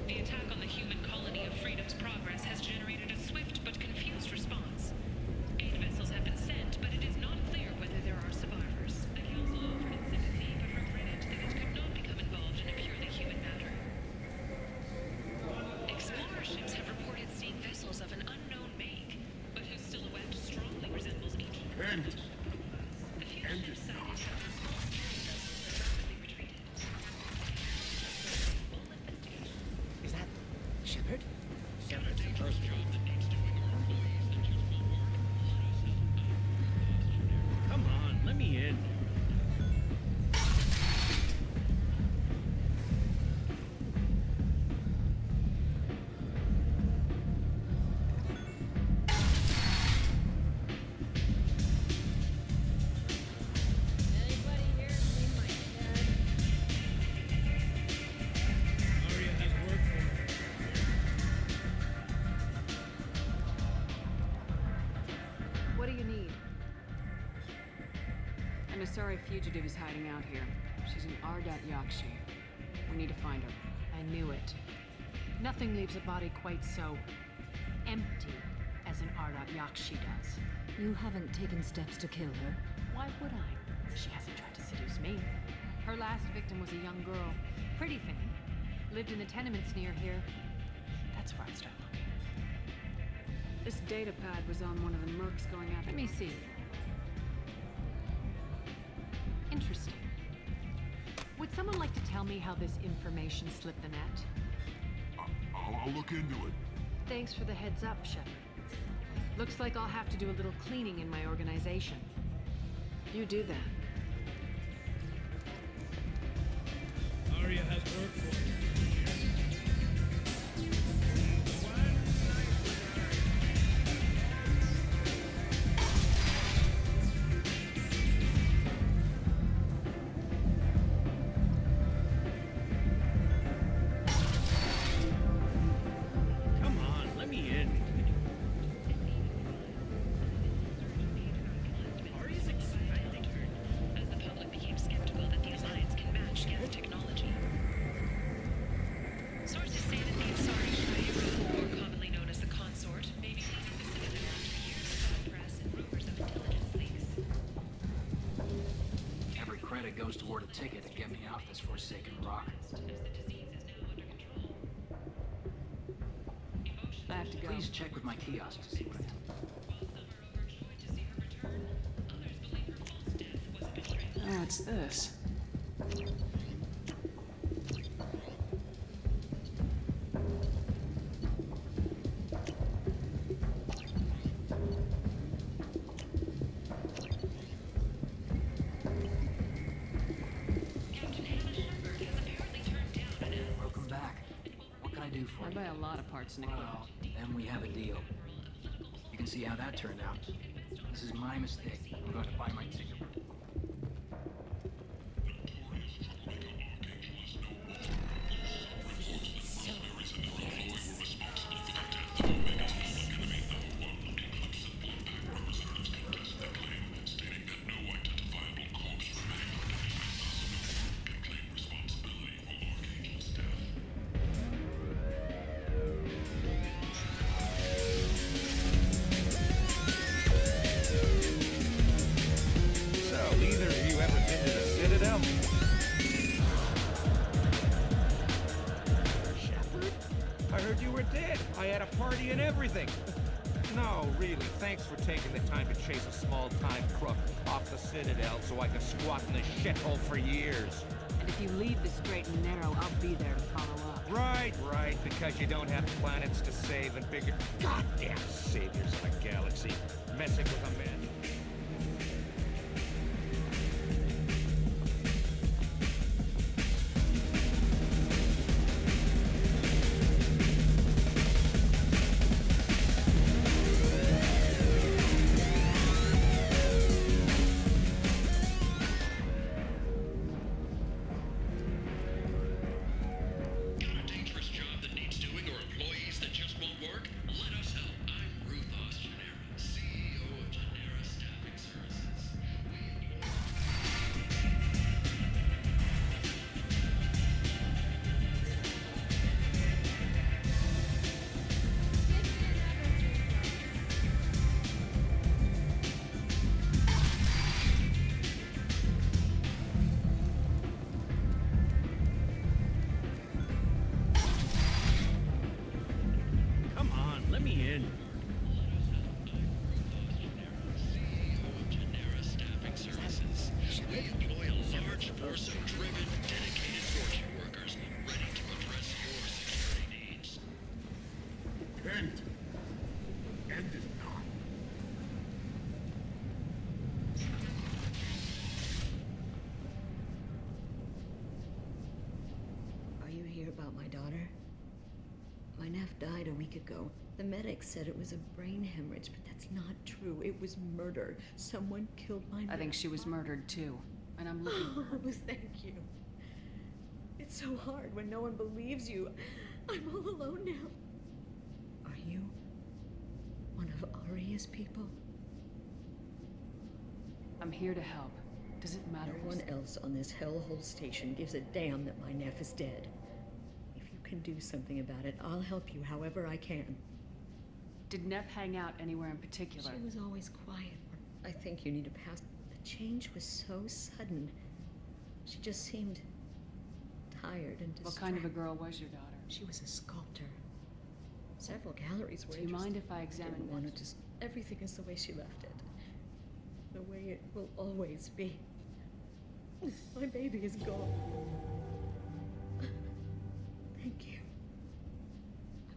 The attack on the Asari fugitive is hiding out here. She's an Ardat Yakshi. We need to find her. I knew it. Nothing leaves a body quite so empty as an Ardat Yakshi does. You haven't taken steps to kill her. Why would I? She hasn't tried to seduce me. Her last victim was a young girl. Pretty thing. Lived in the tenements near here. That's where I'd start looking. This data pad was on one of the mercs going after. Let me see. Interesting. Would someone like to tell me how this information slipped the net? I'll look into it. Thanks for the heads up, Shepard. Looks like I'll have to do a little cleaning in my organization. You do that. Arya has work for you. Come on, let me in. Arya's expecting her. As the public became skeptical that the Alliance can match Geth technology. Sources say that the Asari, more commonly known as the Consort, may be leaving the Citadel after years of bad press and rumors of intelligence leaks. Every credit goes toward a ticket to get me off this forsaken rock. I have to go. Please check with my kiosk to see what I Oh, it's this. Welcome back. What can I do for I you? buy a lot of parts and equipment. Well, then we have a deal. You can see how that turned out. This is my mistake. I'm going to buy my ticket. So, either of you ever been to the Citadel? Shepard? I heard you were dead. I had a party and everything. No, really, thanks for taking the time to chase a small-time crook off the Citadel so I can squat in this shithole for years. And if you leave the straight and narrow, I'll be there to follow up. Right, because you don't have planets to save and bigger goddamn saviors of the galaxy. Messing with a man. Got a dangerous job that needs doing or employees that just won't work? Let us help. I'm Ruth Genera, CEO of Genera Staffing Services. Come on, let me in. Staffing Services. We employ a large force of driven, dedicated fortune workers ready to address your security needs. Kent! End it not. Are you here about my daughter? My nephew died a week ago. The medics said it was a brain hemorrhage, but that's not true. It was murder. Someone killed my I think she was murdered too. And I'm looking for her. Oh, thank you. It's so hard when no one believes you. I'm all alone now. Are you one of Arya's people? I'm here to help. Does it matter? No one else on this hellhole station gives a damn that my Neff is dead. If you can do something about it, I'll help you however I can. Did Neff hang out anywhere in particular? She was always quiet. I think you need to pass. The change was so sudden. She just seemed tired and distracted. What kind of a girl was your daughter? She was a sculptor. Several galleries were Do you mind if I examine didn't want to just everything is the way she left it. The way it will always be. My baby is gone. Thank you.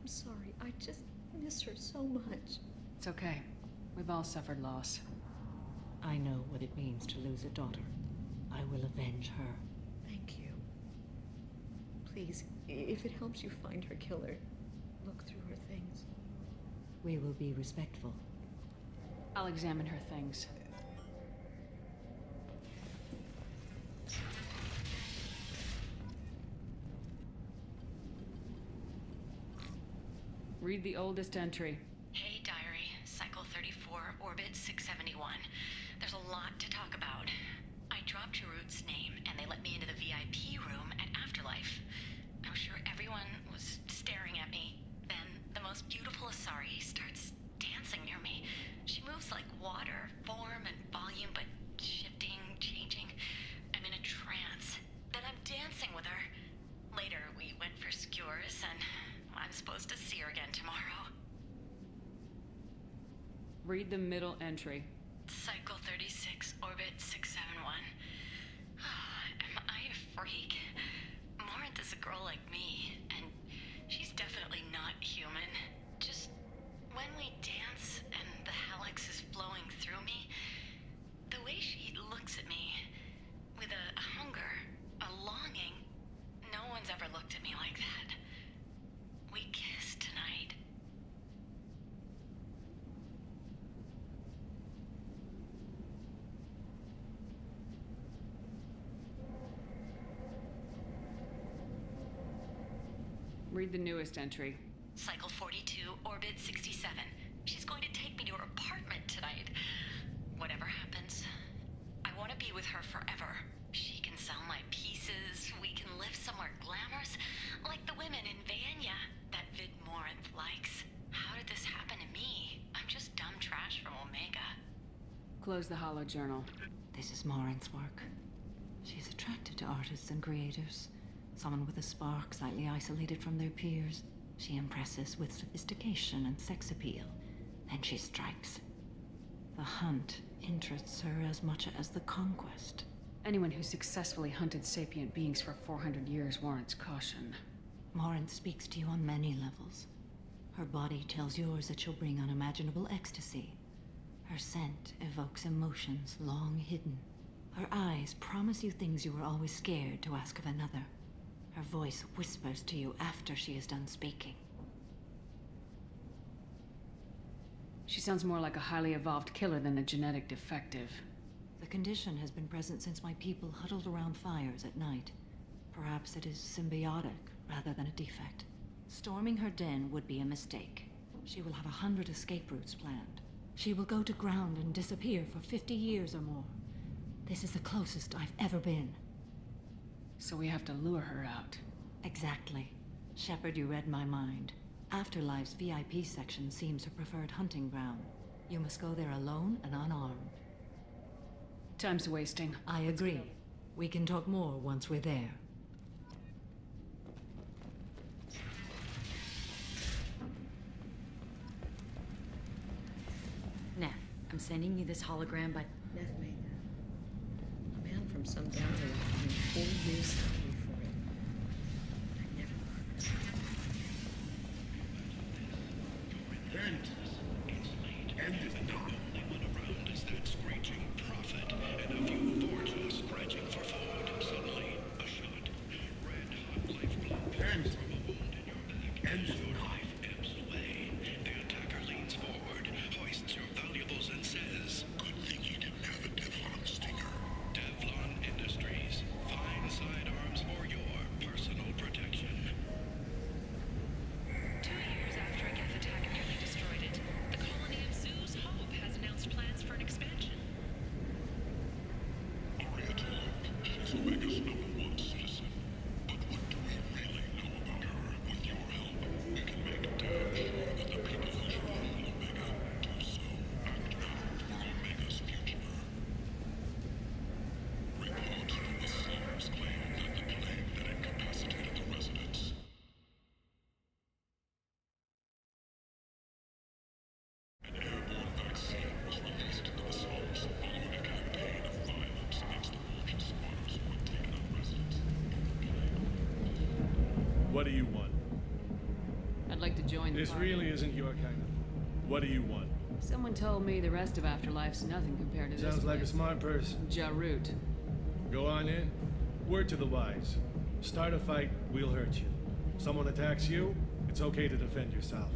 I'm sorry. I just miss her so much. It's okay. We've all suffered loss. I know what it means to lose a daughter. I will avenge her. Thank you. Please, if it helps you find her killer, look through her things. We will be respectful. I'll examine her things. Read the oldest entry. Hey, Diary. Cycle 34, Orbit 671. There's a lot to talk about. I dropped Jarut's name, and they let me into the VIP room at Afterlife. I'm sure everyone was staring at me. Then, the most beautiful Asari starts dancing near me. She moves like water, form and volume, but shifting, changing. I'm in a trance. Then I'm dancing with her. Later, we went for skewers, and I'm supposed to see her again tomorrow. Read the middle entry. Cycle 36, Orbit 671. Am I a freak? Morinth is a girl like me, and she's definitely not human. Just when we dance and the hallex is flowing through me, the way she looks at me with a hunger, a longing, no one's ever looked at me like that. We kissed tonight. Read the newest entry. Cycle 42, Orbit 67. She's going to take me to her apartment tonight. Whatever happens, I want to be with her forever. She can sell my pieces. We can live somewhere glamorous, like the women in Vanya that Vid Morinth likes. How did this happen to me? I'm just dumb trash from Omega. Close the hollow journal. This is Morinth's work. She's attracted to artists and creators. Someone with a spark, slightly isolated from their peers. She impresses with sophistication and sex appeal. Then she strikes. The hunt interests her as much as the conquest. Anyone who successfully hunted sapient beings for 400 years warrants caution. Morinth speaks to you on many levels. Her body tells yours that she'll bring unimaginable ecstasy. Her scent evokes emotions long hidden. Her eyes promise you things you were always scared to ask of another. Her voice whispers to you after she is done speaking. She sounds more like a highly evolved killer than a genetic defective. The condition has been present since my people huddled around fires at night. Perhaps it is symbiotic rather than a defect. Storming her den would be a mistake. She will have 100 escape routes planned. She will go to ground and disappear for 50 years or more. This is the closest I've ever been. So we have to lure her out. Exactly. Shepard, you read my mind. Afterlife's VIP section seems her preferred hunting ground. You must go there alone and unarmed. Time's wasting. I agree. We can talk more once we're there. Neff, I'm sending you this hologram by... Neff made that. A man from some gallery offered me 4 years salary for it. I never worked. End is the only one around is that screeching prophet, and a few forges scratching for food. Suddenly, a shot. Red hot lifeblood from a wound in your back. As your life ebbs away, the attacker leans forward, hoists your valuables, and says, "Good thing you didn't have a Teflon stinger." Teflon Industries. Fine sidearms for your personal protection. 2 years after a Geth attack nearly destroyed it, This party. really isn't your kind of... What do you want? Someone told me the rest of Afterlife's nothing compared to this Sounds like a place. smart person. Jarut. Go on in. Word to the wise. Start a fight, we'll hurt you. Someone attacks you, it's okay to defend yourself.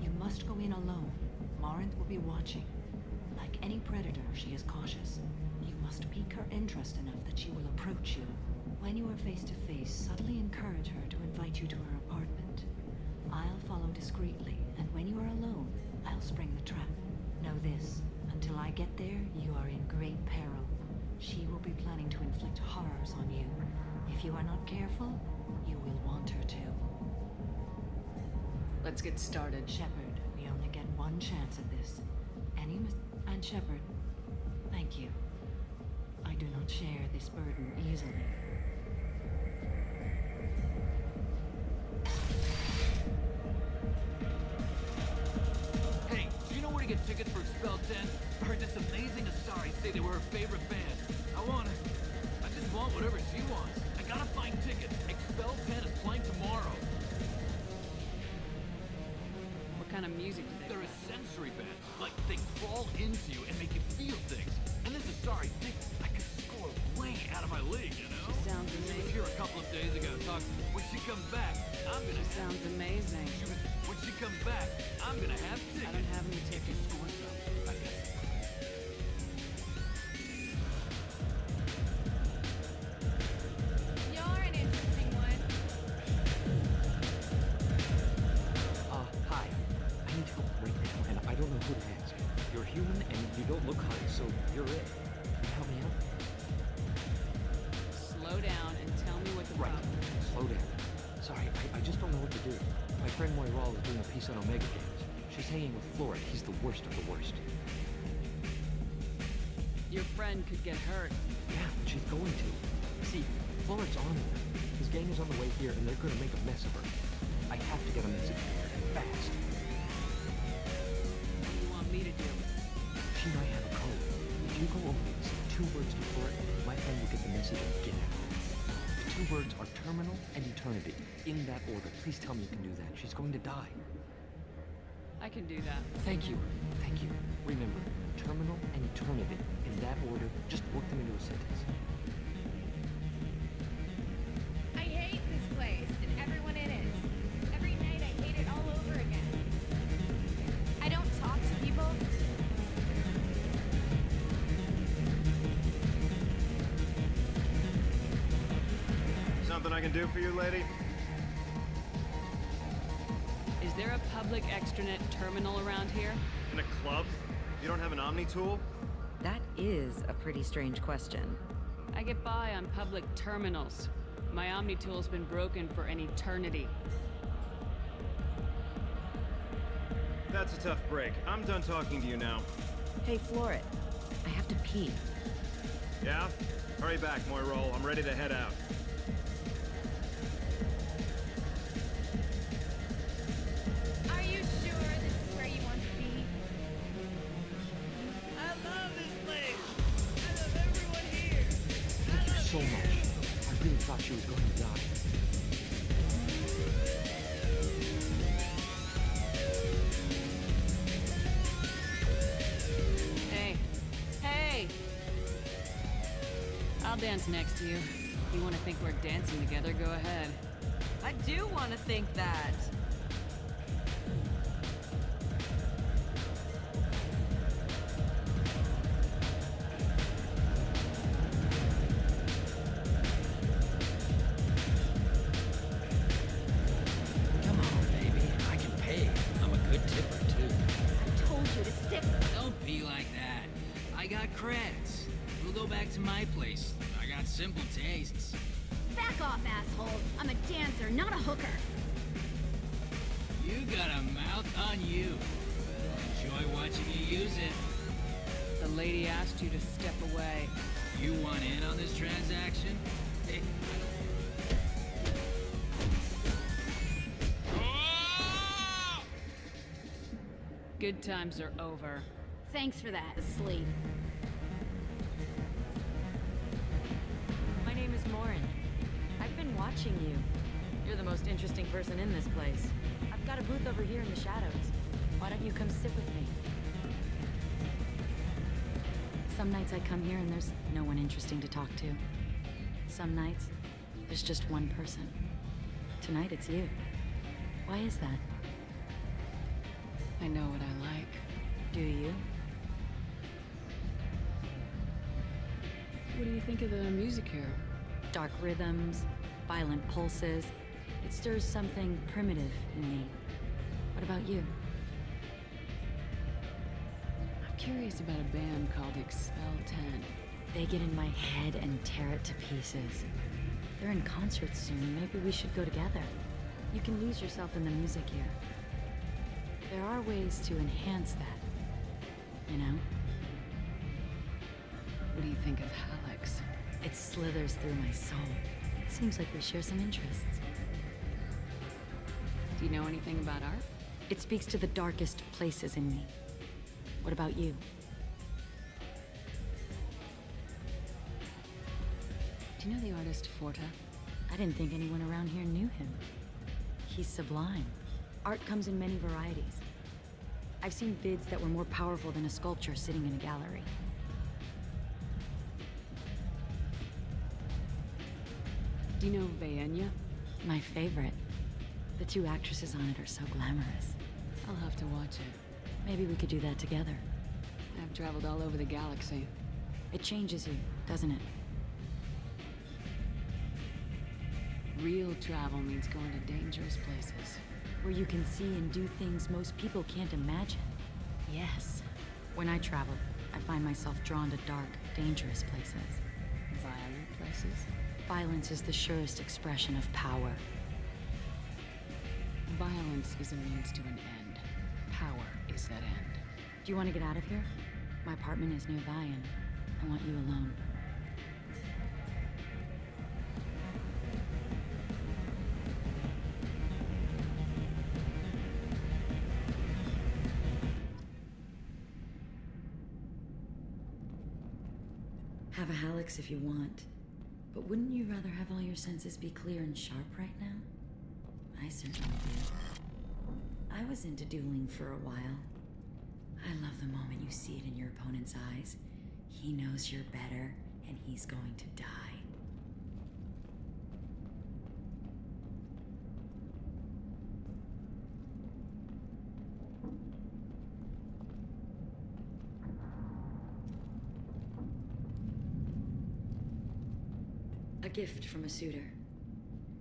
You must go in alone. Marinth will be watching. Like any predator, she is cautious. You must pique her interest enough that she will approach you. When you are face to face, subtly encourage her to invite you to her apartment. I'll follow discreetly, and when you are alone, I'll spring the trap. Know this, until I get there, you are in great peril. She will be planning to inflict horrors on you. If you are not careful, you will want her to. Let's get started. Shepard, we only get one chance at this. And Shepard, thank you. I do not share this burden easily. Hey, do you know where to get tickets for Expel 10? I heard this amazing Asari say they were her favorite band. I just want whatever she wants. I gotta find tickets. Expel 10 is playing tomorrow. What kind of music do they They're play? a sensory band. Like, they crawl into you and make you feel things. And this Asari thinks I could score way out of my league, you know? She sounds She was amazing. here a couple of days ago talking. When she comes back, I'm gonna She sounds amazing. When she comes back, I'm gonna have tickets. I don't have any tickets. Score some, I guess. You're an interesting one. Hi. I need help right now, and I don't know who to ask. You're human, and you don't look high, so you're it. Can you help me out? Slow down and tell me what the Right. problem is. Slow down. Sorry, I just don't know what to do. My friend Moiral is doing a piece on Omega Games. She's hanging with Florid. He's the worst of the worst. Your friend could get hurt. Yeah, but she's going to. See, Florid's on her. His gang is on the way here, and they're gonna make a mess of her. I have to get a message to her, and fast. What do you want me to do? She might have a code. If you go over and say 2 words to Florid, my friend will get the message and get out. The 2 words are terminal and eternity. In that order. Please tell me you can do that. She's going to die. I can do that. Thank you. Thank you. Remember, terminal and eternity. In that order, just work them into a sentence. I hate this place and everyone in it. Every night I hate it all over again. I don't talk to people. Something I can do for you, lady? Is there a public extranet terminal around here? In a club? You don't have an Omni tool? That is a pretty strange question. I get by on public terminals. My Omni tool's been broken for an eternity. That's a tough break. I'm done talking to you now. Hey, Florid. I have to pee. Yeah? Hurry back, Moiral. I'm ready to head out. Are you sure this is where you want to be? I love this place. I love everyone here. Thank you so much. I really thought she was going to die. Hey. Hey! I'll dance next to you. If you want to think we're dancing together, go ahead. I do want to think that. Come on, baby. I can pay. I'm a good tipper, too. I told I got creds. We'll go back to my place. I got simple tastes. Back off, asshole. I'm a dancer, not a hooker. You got a mouth on you. Enjoy watching you use it. The lady asked you to step away. You want in on this transaction? Hey, Good times are over. Thanks for that, asleep. My name is Morin. I've been watching you. You're the most interesting person in this place. I've got a booth over here in the shadows. Why don't you come sit with me? Some nights I come here and there's no one interesting to talk to. Some nights, there's just one person. Tonight it's you. Why is that? I know what I like. Do you? What do you think of the music here? Dark rhythms, violent pulses. It stirs something primitive in me. What about you? I'm curious about a band called Expel 10. They get in my head and tear it to pieces. They're in concert soon. Maybe we should go together. You can lose yourself in the music here. There are ways to enhance that, you know? What do you think of Hallex? It slithers through my soul. Seems like we share some interests. Do you know anything about art? It speaks to the darkest places in me. What about you? Do you know the artist Forta? I didn't think anyone around here knew him. He's sublime. Art comes in many varieties. I've seen vids that were more powerful than a sculpture sitting in a gallery. Do you know Vaenya? My favorite. The two actresses on it are so glamorous. I'll have to watch it. Maybe we could do that together. I've traveled all over the galaxy. It changes you, doesn't it? Real travel means going to dangerous places. Where you can see and do things most people can't imagine. Yes. When I travel, I find myself drawn to dark, dangerous places. Violent places? Violence is the surest expression of power. Violence is a means to an end. Power is that end. Do you want to get out of here? My apartment is nearby and I want you alone. Have a Hallex if you want, but wouldn't you rather have all your senses be clear and sharp right now? I certainly do. I was into dueling for a while. I love the moment you see it in your opponent's eyes. He knows you're better, and he's going to die. A gift from a suitor.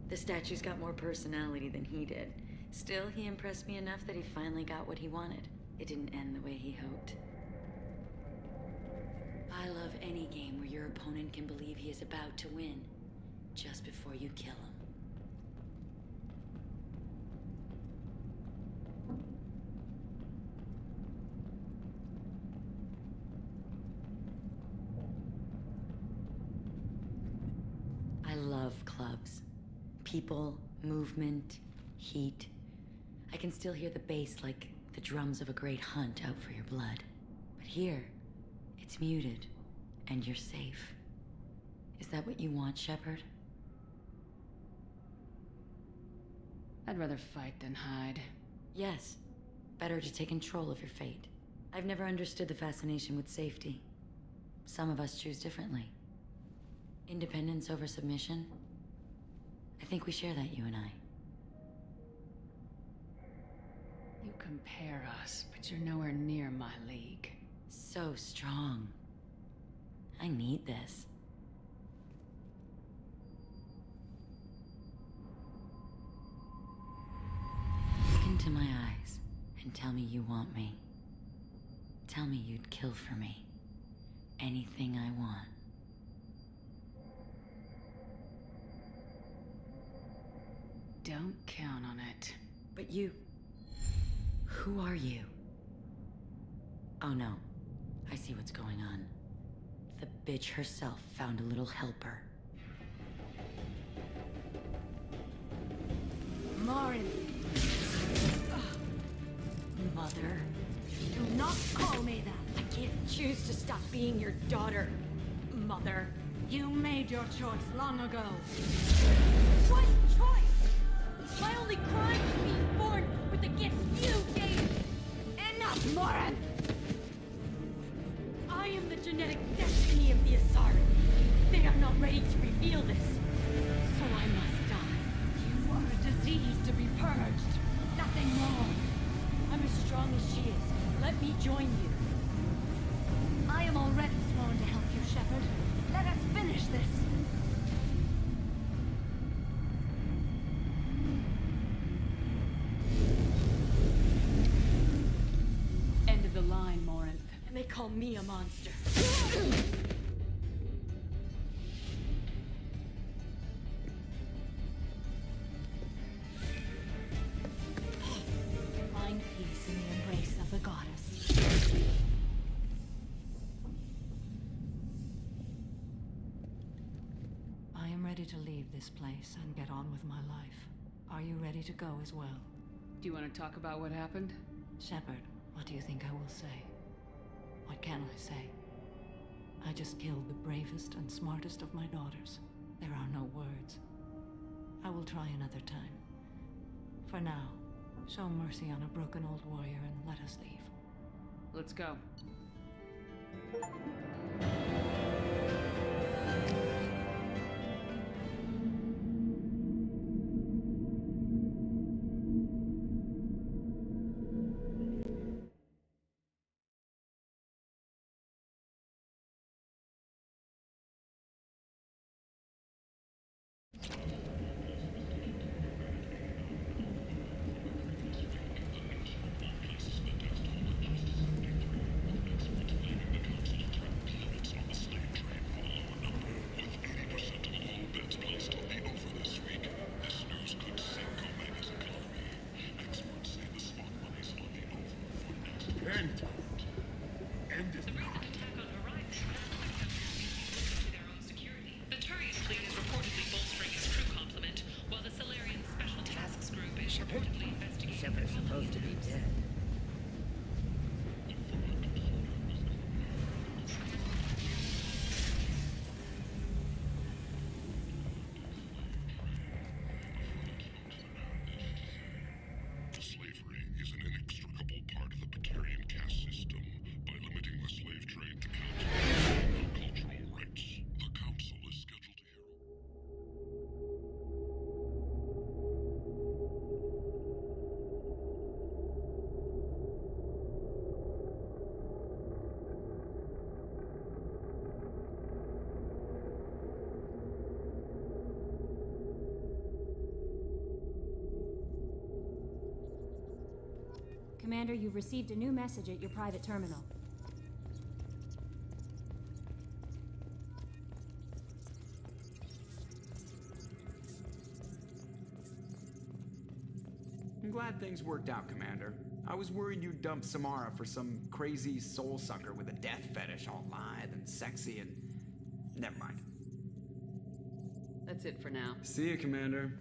The statue's got more personality than he did. Still, he impressed me enough that he finally got what he wanted. It didn't end the way he hoped. I love any game where your opponent can believe he is about to win, just before you kill him. I love clubs. People, movement, heat. I can still hear the bass like the drums of a great hunt out for your blood. But here, it's muted, and you're safe. Is that what you want, Shepard? I'd rather fight than hide. Yes. Better to take control of your fate. I've never understood the fascination with safety. Some of us choose differently. Independence over submission? I think we share that, you and I. You compare us, but you're nowhere near my league. So strong. I need this. Look into my eyes and tell me you want me. Tell me you'd kill for me. anything I want. Don't count on it. But you... who are you? Oh no. I see what's going on. The bitch herself found a little helper. Marin. Mother. Do not call me that. I can't choose to stop being your daughter, Mother. You made your choice long ago. What choice? My only crime is being born with the gifts you gave. Enough, Morin! I am the genetic destiny of the Asari. They are not ready to reveal this, so I must die. You are a disease to be purged. Nothing more. I'm as strong as she is. Let me join you. I am already sworn to help you, Shepard. Let us finish this. End of the line, Morinth. And they call me a monster. Find peace in the embrace of the goddess. I am ready to leave this place and get on with my life. Are you ready to go as well? Do you want to talk about what happened? Shepard, what do you think I will say? What can I say? I just killed the bravest and smartest of my daughters. There are no words. I will try another time. For now, show mercy on a broken old warrior and let us leave. Let's go. Shepard's supposed to be dead. Slavery is an inextricable part of the Batarian caste system. By limiting the slave trade to cultural rights, the Council is scheduled to hear... Commander, you've received a new message at your private terminal. I'm glad things worked out, Commander. I was worried you'd dump Samara for some crazy soul sucker with a death fetish, all lithe and sexy and... Never mind. That's it for now. See you, Commander.